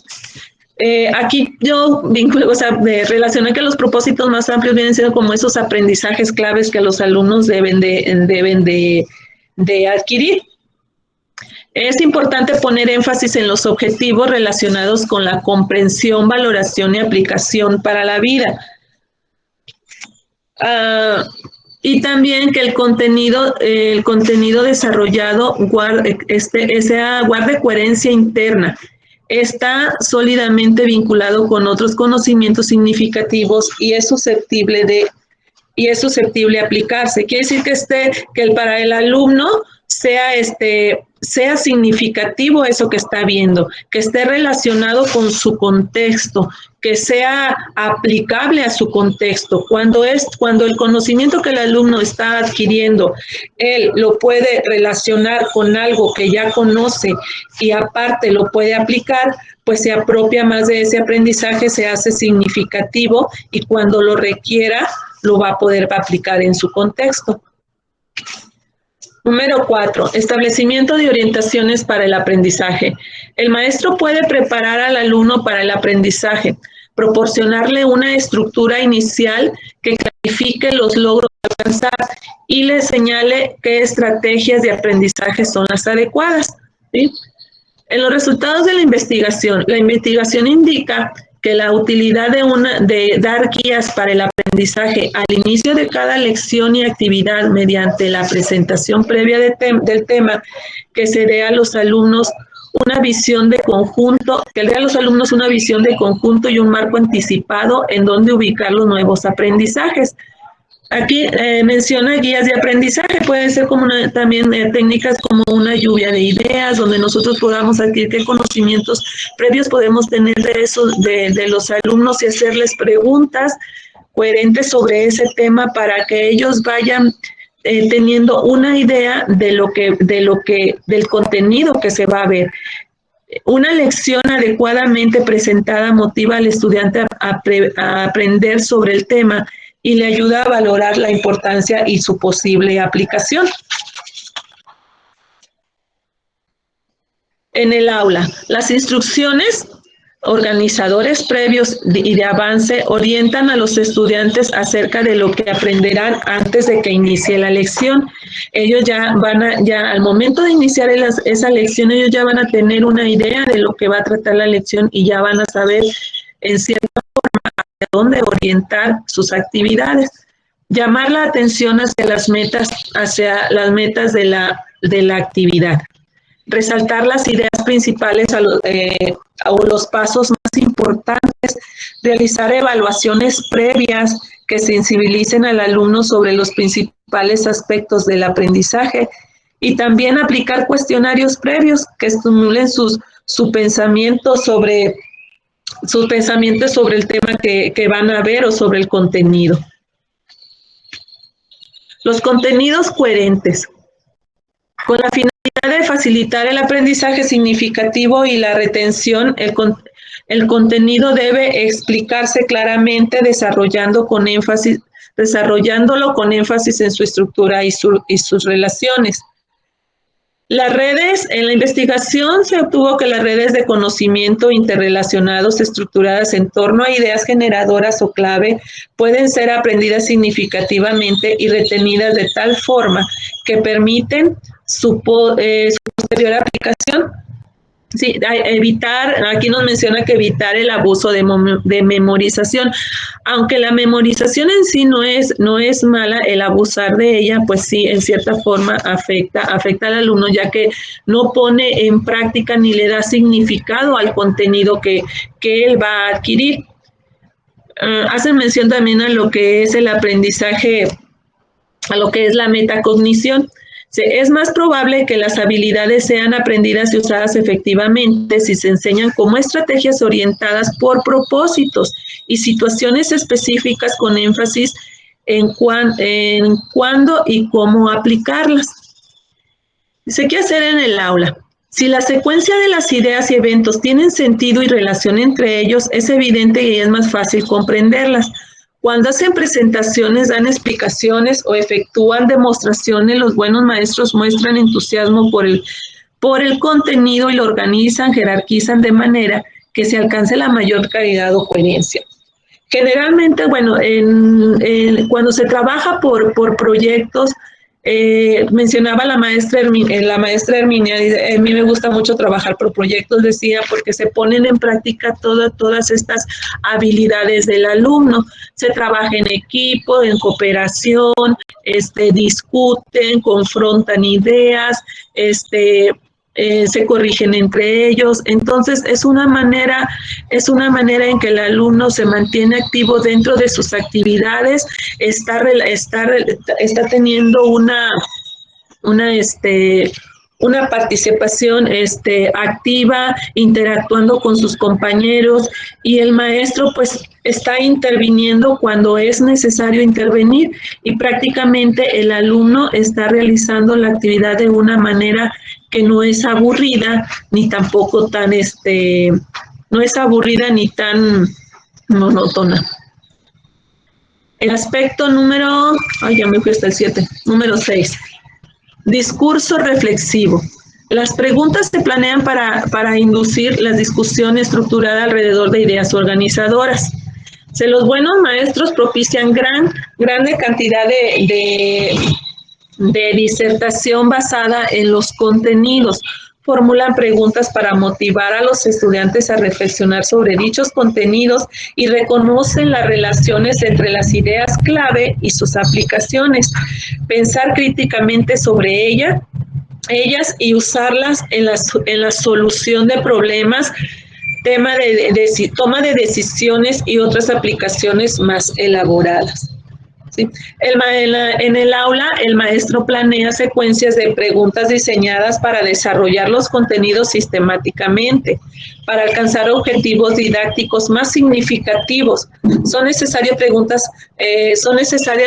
Aquí yo relacioné que los propósitos más amplios vienen siendo como esos aprendizajes claves que los alumnos deben de adquirir. Es importante poner énfasis en los objetivos relacionados con la comprensión, valoración y aplicación para la vida. Y también que el contenido desarrollado guarde coherencia interna. Está sólidamente vinculado con otros conocimientos significativos y es susceptible a aplicarse. Quiere decir que para el alumno sea significativo eso que está viendo, que esté relacionado con su contexto, que sea aplicable a su contexto. Cuando el conocimiento que el alumno está adquiriendo, él lo puede relacionar con algo que ya conoce y aparte lo puede aplicar, pues se apropia más de ese aprendizaje, se hace significativo y cuando lo requiera, lo va a poder aplicar en su contexto. Número 4, establecimiento de orientaciones para el aprendizaje. El maestro puede preparar al alumno para el aprendizaje, proporcionarle una estructura inicial que clarifique los logros a alcanzar y le señale qué estrategias de aprendizaje son las adecuadas, ¿sí? En los resultados de la investigación indica que la utilidad de dar guías para el aprendizaje aprendizaje al inicio de cada lección y actividad mediante la presentación previa del tema que se dé a los alumnos una visión de conjunto, que le dé a los alumnos una visión de conjunto y un marco anticipado en donde ubicar los nuevos aprendizajes. Aquí menciona guías de aprendizaje, puede ser como también técnicas como una lluvia de ideas, donde nosotros podamos adquirir qué conocimientos previos podemos tener de eso, de los alumnos y hacerles preguntas coherentes sobre ese tema para que ellos vayan teniendo una idea del contenido que se va a ver. Una lección adecuadamente presentada motiva al estudiante a aprender sobre el tema y le ayuda a valorar la importancia y su posible aplicación. En el aula, las instrucciones organizadores previos y de avance orientan a los estudiantes acerca de lo que aprenderán antes de que inicie la lección. Ellos ya al momento de iniciar esa lección, ellos ya van a tener una idea de lo que va a tratar la lección y ya van a saber en cierta forma hacia dónde orientar sus actividades. Llamar la atención hacia las metas de la actividad. Resaltar las ideas principales o los pasos más importantes, realizar evaluaciones previas que sensibilicen al alumno sobre los principales aspectos del aprendizaje y también aplicar cuestionarios previos que estimulen su pensamiento sobre el tema que van a ver o sobre el contenido. Los contenidos coherentes. Con la finalidad de facilitar el aprendizaje significativo y la retención, el contenido debe explicarse claramente, desarrollándolo con énfasis en su estructura y sus relaciones. Las redes, en la investigación se obtuvo que las redes de conocimiento interrelacionados estructuradas en torno a ideas generadoras o clave pueden ser aprendidas significativamente y retenidas de tal forma que permiten su posterior aplicación. Sí, aquí nos menciona que evitar el abuso de memorización. Aunque la memorización en sí no es mala, el abusar de ella, pues sí, en cierta forma afecta al alumno, ya que no pone en práctica ni le da significado al contenido que él va a adquirir. Hacen mención también a lo que es el aprendizaje, a lo que es la metacognición. Es más probable que las habilidades sean aprendidas y usadas efectivamente si se enseñan como estrategias orientadas por propósitos y situaciones específicas con énfasis en cuándo y cómo aplicarlas. Dice, ¿qué hacer en el aula? Si la secuencia de las ideas y eventos tienen sentido y relación entre ellos, es evidente y es más fácil comprenderlas. Cuando hacen presentaciones, dan explicaciones o efectúan demostraciones, los buenos maestros muestran entusiasmo por el contenido y lo organizan, jerarquizan de manera que se alcance la mayor calidad o coherencia. Generalmente, bueno, cuando se trabaja por proyectos, mencionaba la maestra Herminia, dice, a mí me gusta mucho trabajar por proyectos, decía, porque se ponen en práctica todas estas habilidades del alumno. Se trabaja en equipo, en cooperación, discuten, confrontan ideas, se corrigen entre ellos. Entonces es una manera en que el alumno se mantiene activo dentro de sus actividades, está teniendo una participación activa, interactuando con sus compañeros, y el maestro pues está interviniendo cuando es necesario intervenir, y prácticamente el alumno está realizando la actividad de una manera que no es aburrida, ni tampoco tan, no es aburrida ni tan monótona. El aspecto número 6. Discurso reflexivo. Las preguntas se planean para inducir la discusión estructurada alrededor de ideas organizadoras. Los buenos maestros propician grande cantidad de disertación basada en los contenidos, formulan preguntas para motivar a los estudiantes a reflexionar sobre dichos contenidos y reconocen las relaciones entre las ideas clave y sus aplicaciones. Pensar críticamente sobre ellas y usarlas en la solución de problemas, toma de decisiones y otras aplicaciones más elaboradas. ¿Sí? En el aula, el maestro planea secuencias de preguntas diseñadas para desarrollar los contenidos sistemáticamente, para alcanzar objetivos didácticos más significativos. Son necesarias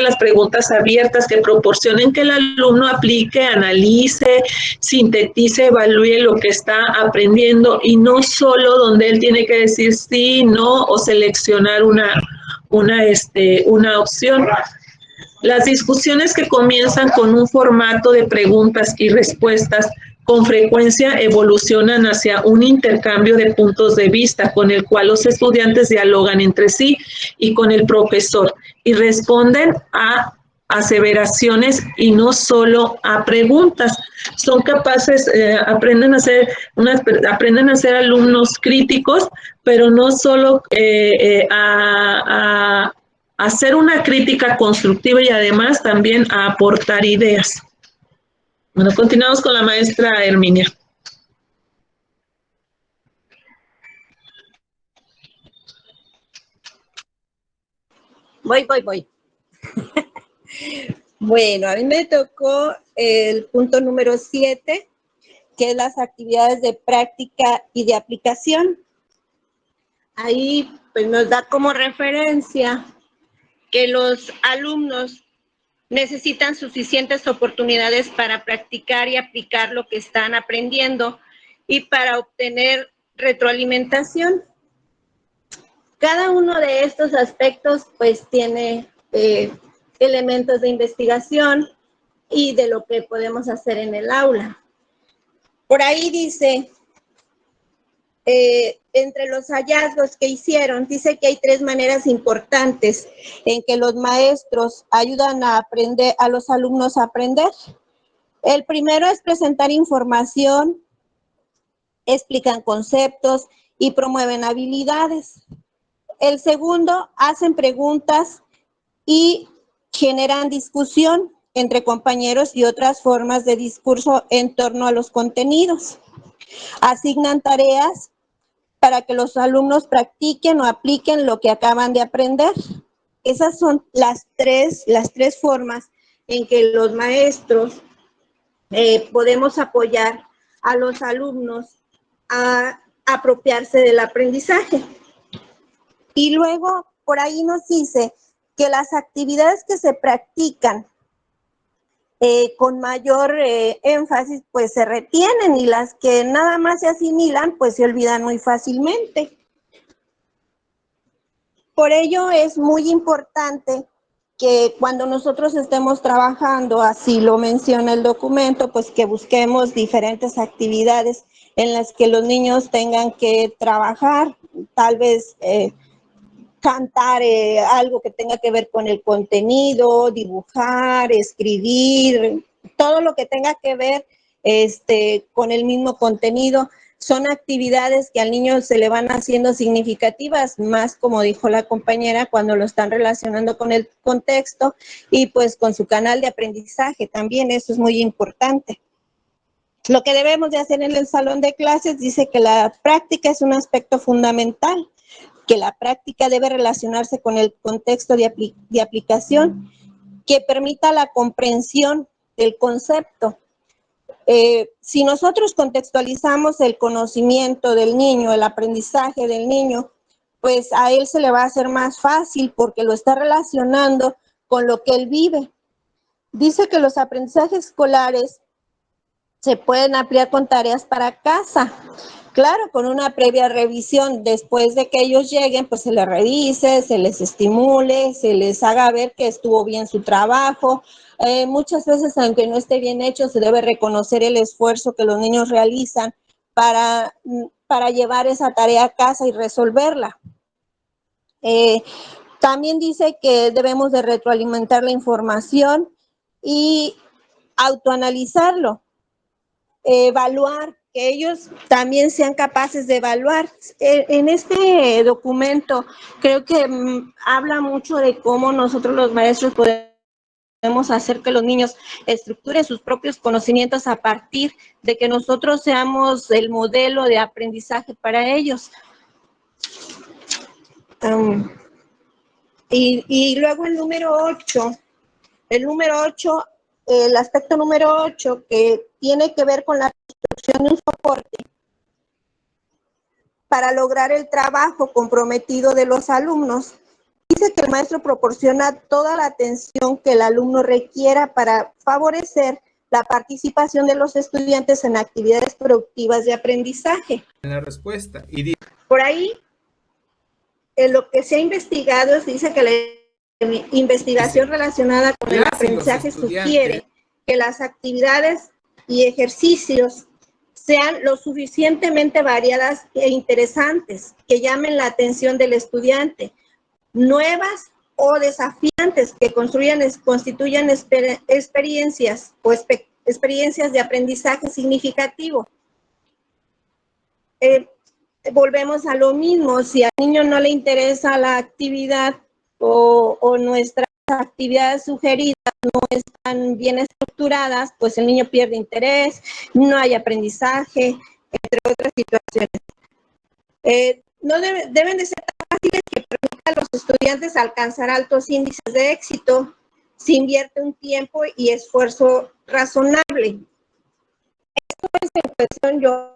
las preguntas abiertas que proporcionen que el alumno aplique, analice, sintetice, evalúe lo que está aprendiendo y no solo donde él tiene que decir sí, no o seleccionar una opción. Las discusiones que comienzan con un formato de preguntas y respuestas con frecuencia evolucionan hacia un intercambio de puntos de vista con el cual los estudiantes dialogan entre sí y con el profesor y responden a aseveraciones y no solo a preguntas. Son capaces, aprenden a ser alumnos críticos, pero no solo a hacer una crítica constructiva y además también a aportar ideas. Bueno, continuamos con la maestra Herminia. Voy. Bueno, a mí me tocó el punto número 7, que es las actividades de práctica y de aplicación. Ahí pues nos da como referencia que los alumnos necesitan suficientes oportunidades para practicar y aplicar lo que están aprendiendo y para obtener retroalimentación. Cada uno de estos aspectos pues tiene elementos de investigación y de lo que podemos hacer en el aula. Por ahí dice, entre los hallazgos que hicieron, dice que hay 3 maneras importantes en que los maestros ayudan a los alumnos a aprender. El primero es presentar información, explican conceptos y promueven habilidades. El segundo, hacen preguntas y generan discusión entre compañeros y otras formas de discurso en torno a los contenidos. Asignan tareas para que los alumnos practiquen o apliquen lo que acaban de aprender. Esas son las tres formas en que los maestros podemos apoyar a los alumnos a apropiarse del aprendizaje. Y luego, por ahí nos dice que las actividades que se practican con mayor énfasis, pues se retienen, y las que nada más se asimilan, pues se olvidan muy fácilmente. Por ello es muy importante que cuando nosotros estemos trabajando, así lo menciona el documento, pues que busquemos diferentes actividades en las que los niños tengan que trabajar, tal vez cantar algo que tenga que ver con el contenido, dibujar, escribir, todo lo que tenga que ver con el mismo contenido. Son actividades que al niño se le van haciendo significativas, más como dijo la compañera, cuando lo están relacionando con el contexto y pues con su canal de aprendizaje también. Eso es muy importante. Lo que debemos de hacer en el salón de clases, dice que la práctica es un aspecto fundamental, que la práctica debe relacionarse con el contexto de aplicación, que permita la comprensión del concepto. Si nosotros contextualizamos el conocimiento del niño, el aprendizaje del niño, pues a él se le va a hacer más fácil porque lo está relacionando con lo que él vive. Dice que los aprendizajes escolares se pueden ampliar con tareas para casa. Claro, con una previa revisión, después de que ellos lleguen, pues se les revise, se les estimule, se les haga ver que estuvo bien su trabajo. Muchas veces, aunque no esté bien hecho, se debe reconocer el esfuerzo que los niños realizan para llevar esa tarea a casa y resolverla. También dice que debemos de retroalimentar la información y autoanalizarlo. Evaluar que ellos también sean capaces de evaluar. En este documento creo que habla mucho de cómo nosotros los maestros podemos hacer que los niños estructuren sus propios conocimientos a partir de que nosotros seamos el modelo de aprendizaje para ellos. Y luego el número 8, el aspecto número 8, que tiene que ver con la construcción de un soporte para lograr el trabajo comprometido de los alumnos. Dice que el maestro proporciona toda la atención que el alumno requiera para favorecer la participación de los estudiantes en actividades productivas de aprendizaje. En la respuesta. Por ahí, en lo que se ha investigado, dice que la investigación relacionada con el aprendizaje sugiere que las actividades y ejercicios sean lo suficientemente variadas e interesantes, que llamen la atención del estudiante, nuevas o desafiantes, que constituyan experiencias o experiencias de aprendizaje significativo. Volvemos a lo mismo, si al niño no le interesa la actividad o nuestras actividades sugeridas no están bien estructuradas, pues el niño pierde interés, no hay aprendizaje, entre otras situaciones. No deben de ser tan fáciles que permitan a los estudiantes alcanzar altos índices de éxito si invierte un tiempo y esfuerzo razonable. Esto es en cuestión, yo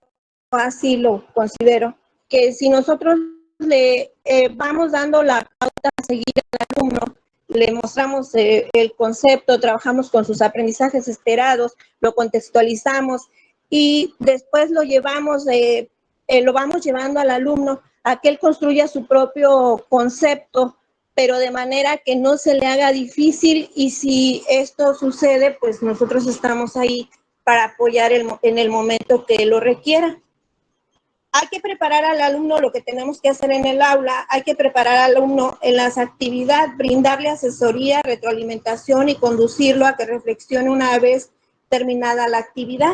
así lo considero, que si nosotros le vamos dando la pauta a seguir al alumno, le mostramos el concepto, trabajamos con sus aprendizajes esperados, lo contextualizamos y después lo vamos llevando al alumno a que él construya su propio concepto, pero de manera que no se le haga difícil, y si esto sucede, pues nosotros estamos ahí para apoyar en el momento que lo requiera. Hay que preparar al alumno lo que tenemos que hacer en el aula, hay que preparar al alumno en las actividades, brindarle asesoría, retroalimentación y conducirlo a que reflexione una vez terminada la actividad.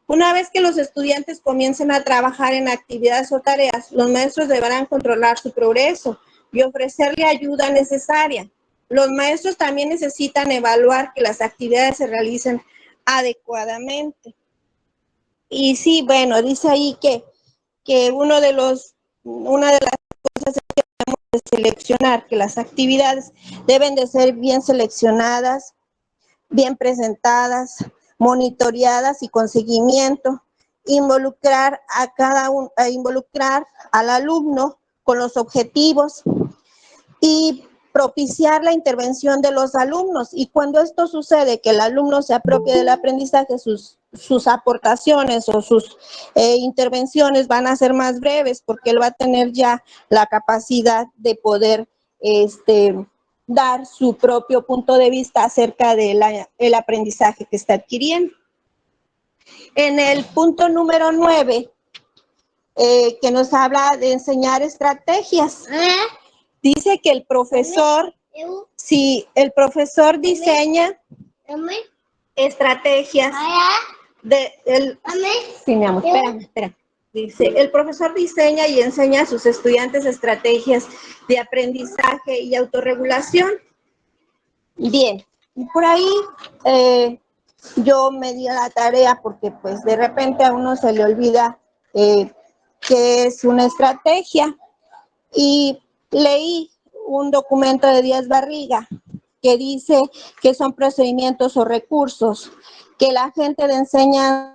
Una vez que los estudiantes comiencen a trabajar en actividades o tareas, los maestros deberán controlar su progreso y ofrecerle ayuda necesaria. Los maestros también necesitan evaluar que las actividades se realicen adecuadamente. Y sí, bueno, dice ahí que una de las cosas es que debemos de seleccionar, que las actividades deben de ser bien seleccionadas, bien presentadas, monitoreadas y con seguimiento, involucrar al alumno con los objetivos y propiciar la intervención de los alumnos. Y cuando esto sucede, que el alumno se apropie del aprendizaje, sus aportaciones o sus intervenciones van a ser más breves, porque él va a tener ya la capacidad de poder dar su propio punto de vista acerca del aprendizaje que está adquiriendo. En el punto número 9, que nos habla de enseñar estrategias, dice que el profesor, si el profesor diseña estrategias, sí, mi amor, espérame. Dice, el profesor diseña y enseña a sus estudiantes estrategias de aprendizaje y autorregulación. Bien, y por ahí yo me di a la tarea, porque pues de repente a uno se le olvida qué es una estrategia, y leí un documento de Díaz Barriga que dice que son procedimientos o recursos que el agente de enseñanza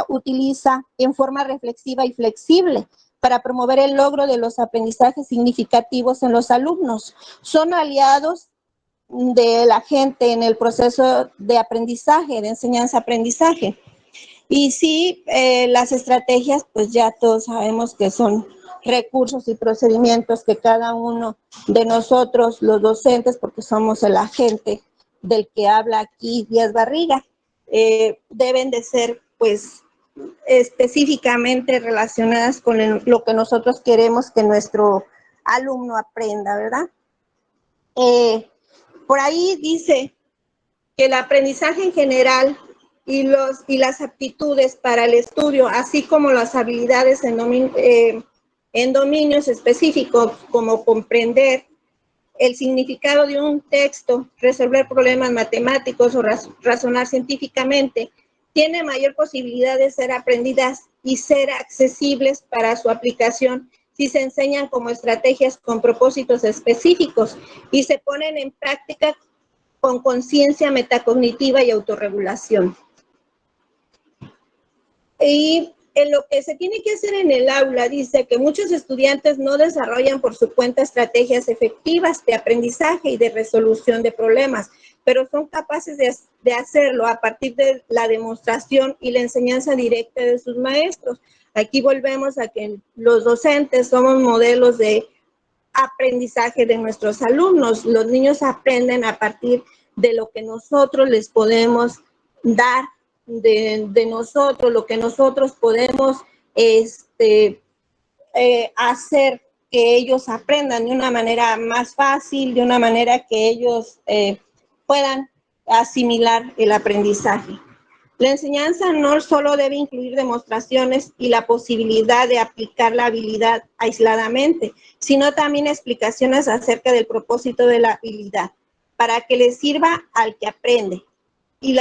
utiliza en forma reflexiva y flexible para promover el logro de los aprendizajes significativos en los alumnos. Son aliados de la gente en el proceso de aprendizaje, de enseñanza-aprendizaje. Y sí, las estrategias, pues ya todos sabemos que son recursos y procedimientos que cada uno de nosotros, los docentes, porque somos el agente del que habla aquí Díaz Barriga, deben de ser, pues, específicamente relacionadas con lo que nosotros queremos que nuestro alumno aprenda, ¿verdad? Por ahí dice que el aprendizaje en general y las aptitudes para el estudio, así como las habilidades en dominios específicos, como comprender el significado de un texto, resolver problemas matemáticos o razonar científicamente, tiene mayor posibilidad de ser aprendidas y ser accesibles para su aplicación si se enseñan como estrategias con propósitos específicos y se ponen en práctica con conciencia metacognitiva y autorregulación. Y en lo que se tiene que hacer en el aula, dice que muchos estudiantes no desarrollan por su cuenta estrategias efectivas de aprendizaje y de resolución de problemas, pero son capaces de hacerlo a partir de la demostración y la enseñanza directa de sus maestros. Aquí volvemos a que los docentes somos modelos de aprendizaje de nuestros alumnos. Los niños aprenden a partir de lo que nosotros les podemos dar de nosotros, lo que nosotros podemos hacer que ellos aprendan de una manera más fácil, de una manera que ellos puedan asimilar el aprendizaje. La enseñanza no solo debe incluir demostraciones y la posibilidad de aplicar la habilidad aisladamente, sino también explicaciones acerca del propósito de la habilidad, para que le sirva al que aprende y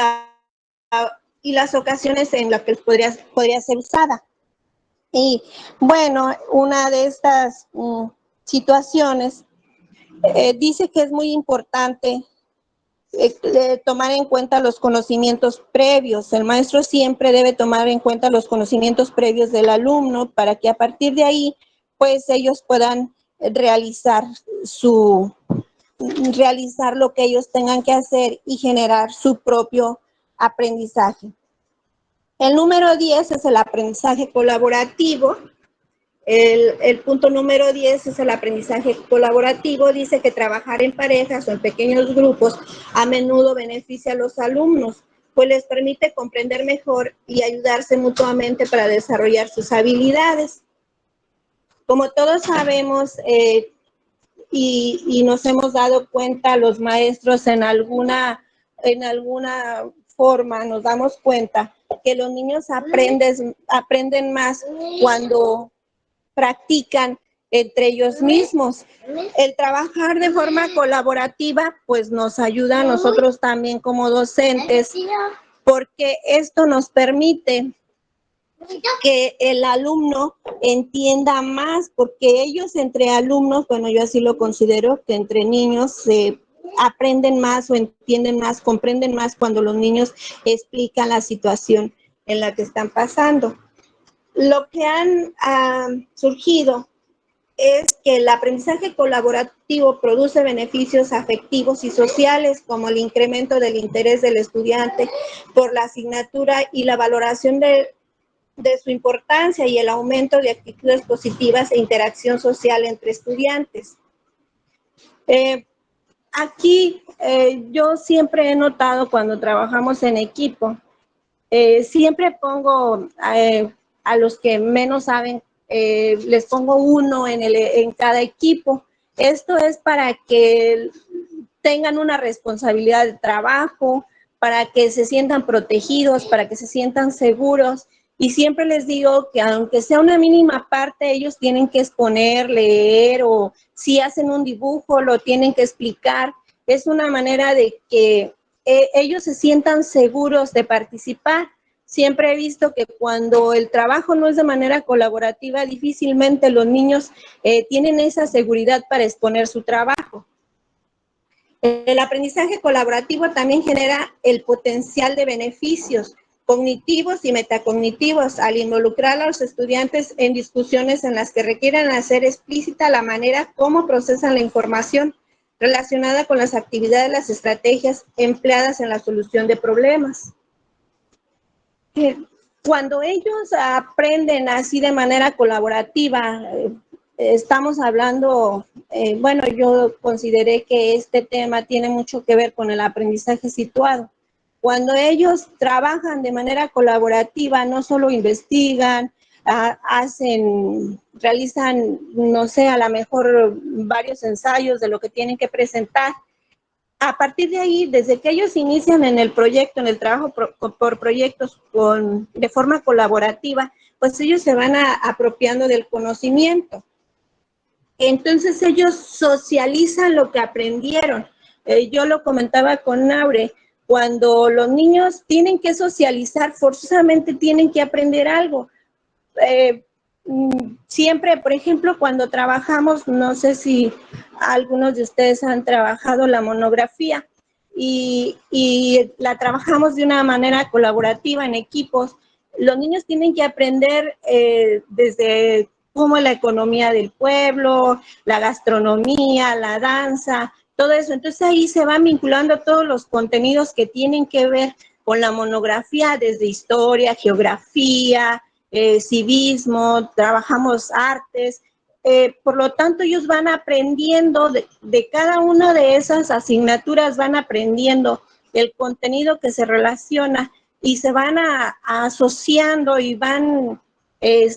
las ocasiones en las que podría ser usada. Y bueno, una de estas situaciones dice que es muy importante tomar en cuenta los conocimientos previos. El maestro siempre debe tomar en cuenta los conocimientos previos del alumno para que a partir de ahí, pues ellos puedan realizar lo que ellos tengan que hacer y generar su propio aprendizaje. El número 10 es el aprendizaje colaborativo. El punto número 10 es el aprendizaje colaborativo. Dice que trabajar en parejas o en pequeños grupos a menudo beneficia a los alumnos, pues les permite comprender mejor y ayudarse mutuamente para desarrollar sus habilidades. Como todos sabemos y nos hemos dado cuenta los maestros en alguna forma, nos damos cuenta que los niños aprenden más cuando practican entre ellos mismos. El trabajar de forma colaborativa, pues nos ayuda a nosotros también como docentes, porque esto nos permite que el alumno entienda más, porque ellos entre alumnos, bueno, yo así lo considero, que entre niños se aprenden más o entienden más, comprenden más cuando los niños explican la situación en la que están pasando. Lo que han surgido es que el aprendizaje colaborativo produce beneficios afectivos y sociales, como el incremento del interés del estudiante por la asignatura y la valoración de su importancia y el aumento de actitudes positivas e interacción social entre estudiantes. Aquí yo siempre he notado cuando trabajamos en equipo, siempre pongo a los que menos saben, les pongo uno en cada equipo. Esto es para que tengan una responsabilidad de trabajo, para que se sientan protegidos, para que se sientan seguros. Y siempre les digo que aunque sea una mínima parte, ellos tienen que exponer, leer, o si hacen un dibujo, lo tienen que explicar. Es una manera de que ellos se sientan seguros de participar. Siempre he visto que cuando el trabajo no es de manera colaborativa, difícilmente los niños tienen esa seguridad para exponer su trabajo. El aprendizaje colaborativo también genera el potencial de beneficios cognitivos y metacognitivos al involucrar a los estudiantes en discusiones en las que requieran hacer explícita la manera como procesan la información relacionada con las actividades, las estrategias empleadas en la solución de problemas. Cuando ellos aprenden así de manera colaborativa, estamos hablando, bueno, yo consideré que este tema tiene mucho que ver con el aprendizaje situado. Cuando ellos trabajan de manera colaborativa, no solo investigan, realizan, no sé, a lo mejor varios ensayos de lo que tienen que presentar. a partir de ahí, desde que ellos inician en el proyecto, en el trabajo por proyectos de forma colaborativa, pues ellos se van apropiando del conocimiento. Entonces ellos socializan lo que aprendieron. Yo lo comentaba con Naure, cuando los niños tienen que socializar, forzosamente tienen que aprender algo. Siempre, por ejemplo, cuando trabajamos, no sé si algunos de ustedes han trabajado la monografía y la trabajamos de una manera colaborativa en equipos. Los niños tienen que aprender desde cómo la economía del pueblo, la gastronomía, la danza, todo eso. Entonces ahí se van vinculando todos los contenidos que tienen que ver con la monografía, desde historia, geografía, civismo, trabajamos artes. Por lo tanto, ellos van aprendiendo de cada una de esas asignaturas, van aprendiendo el contenido que se relaciona y se van asociando y van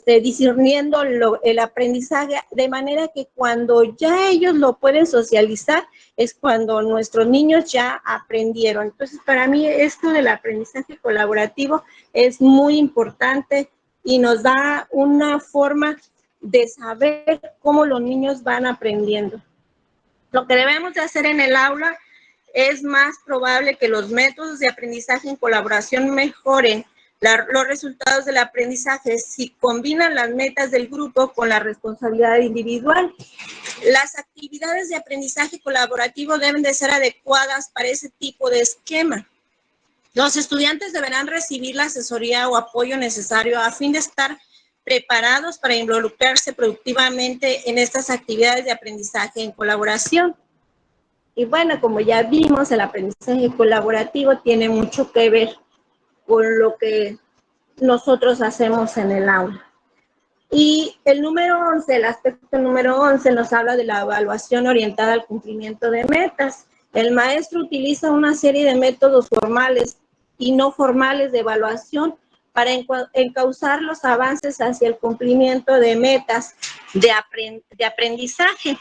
discerniendo el aprendizaje, de manera que cuando ya ellos lo pueden socializar, es cuando nuestros niños ya aprendieron. Entonces, para mí esto del aprendizaje colaborativo es muy importante y nos da una forma de saber cómo los niños van aprendiendo. Lo que debemos de hacer en el aula es más probable que los métodos de aprendizaje en colaboración mejoren los resultados del aprendizaje si combinan las metas del grupo con la responsabilidad individual. Las actividades de aprendizaje colaborativo deben de ser adecuadas para ese tipo de esquema. Los estudiantes deberán recibir la asesoría o apoyo necesario a fin de estar preparados para involucrarse productivamente en estas actividades de aprendizaje en colaboración. Y bueno, como ya vimos, el aprendizaje colaborativo tiene mucho que ver con lo que nosotros hacemos en el aula. Y el número 11, el aspecto número 11 nos habla de la evaluación orientada al cumplimiento de metas. El maestro utiliza una serie de métodos formales y no formales de evaluación para encauzar los avances hacia el cumplimiento de metas de aprendizaje.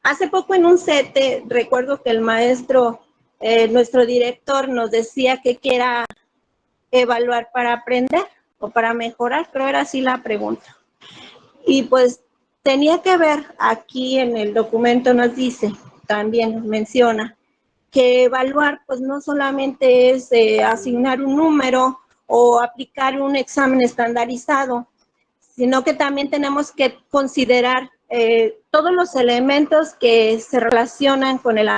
Hace poco en un CETE, recuerdo que el maestro, nuestro director, nos decía que era evaluar para aprender o para mejorar, creo era así la pregunta. Y pues tenía que ver, aquí en el documento nos dice, también menciona, que evaluar pues no solamente es asignar un número o aplicar un examen estandarizado, sino que también tenemos que considerar todos los elementos que se relacionan con el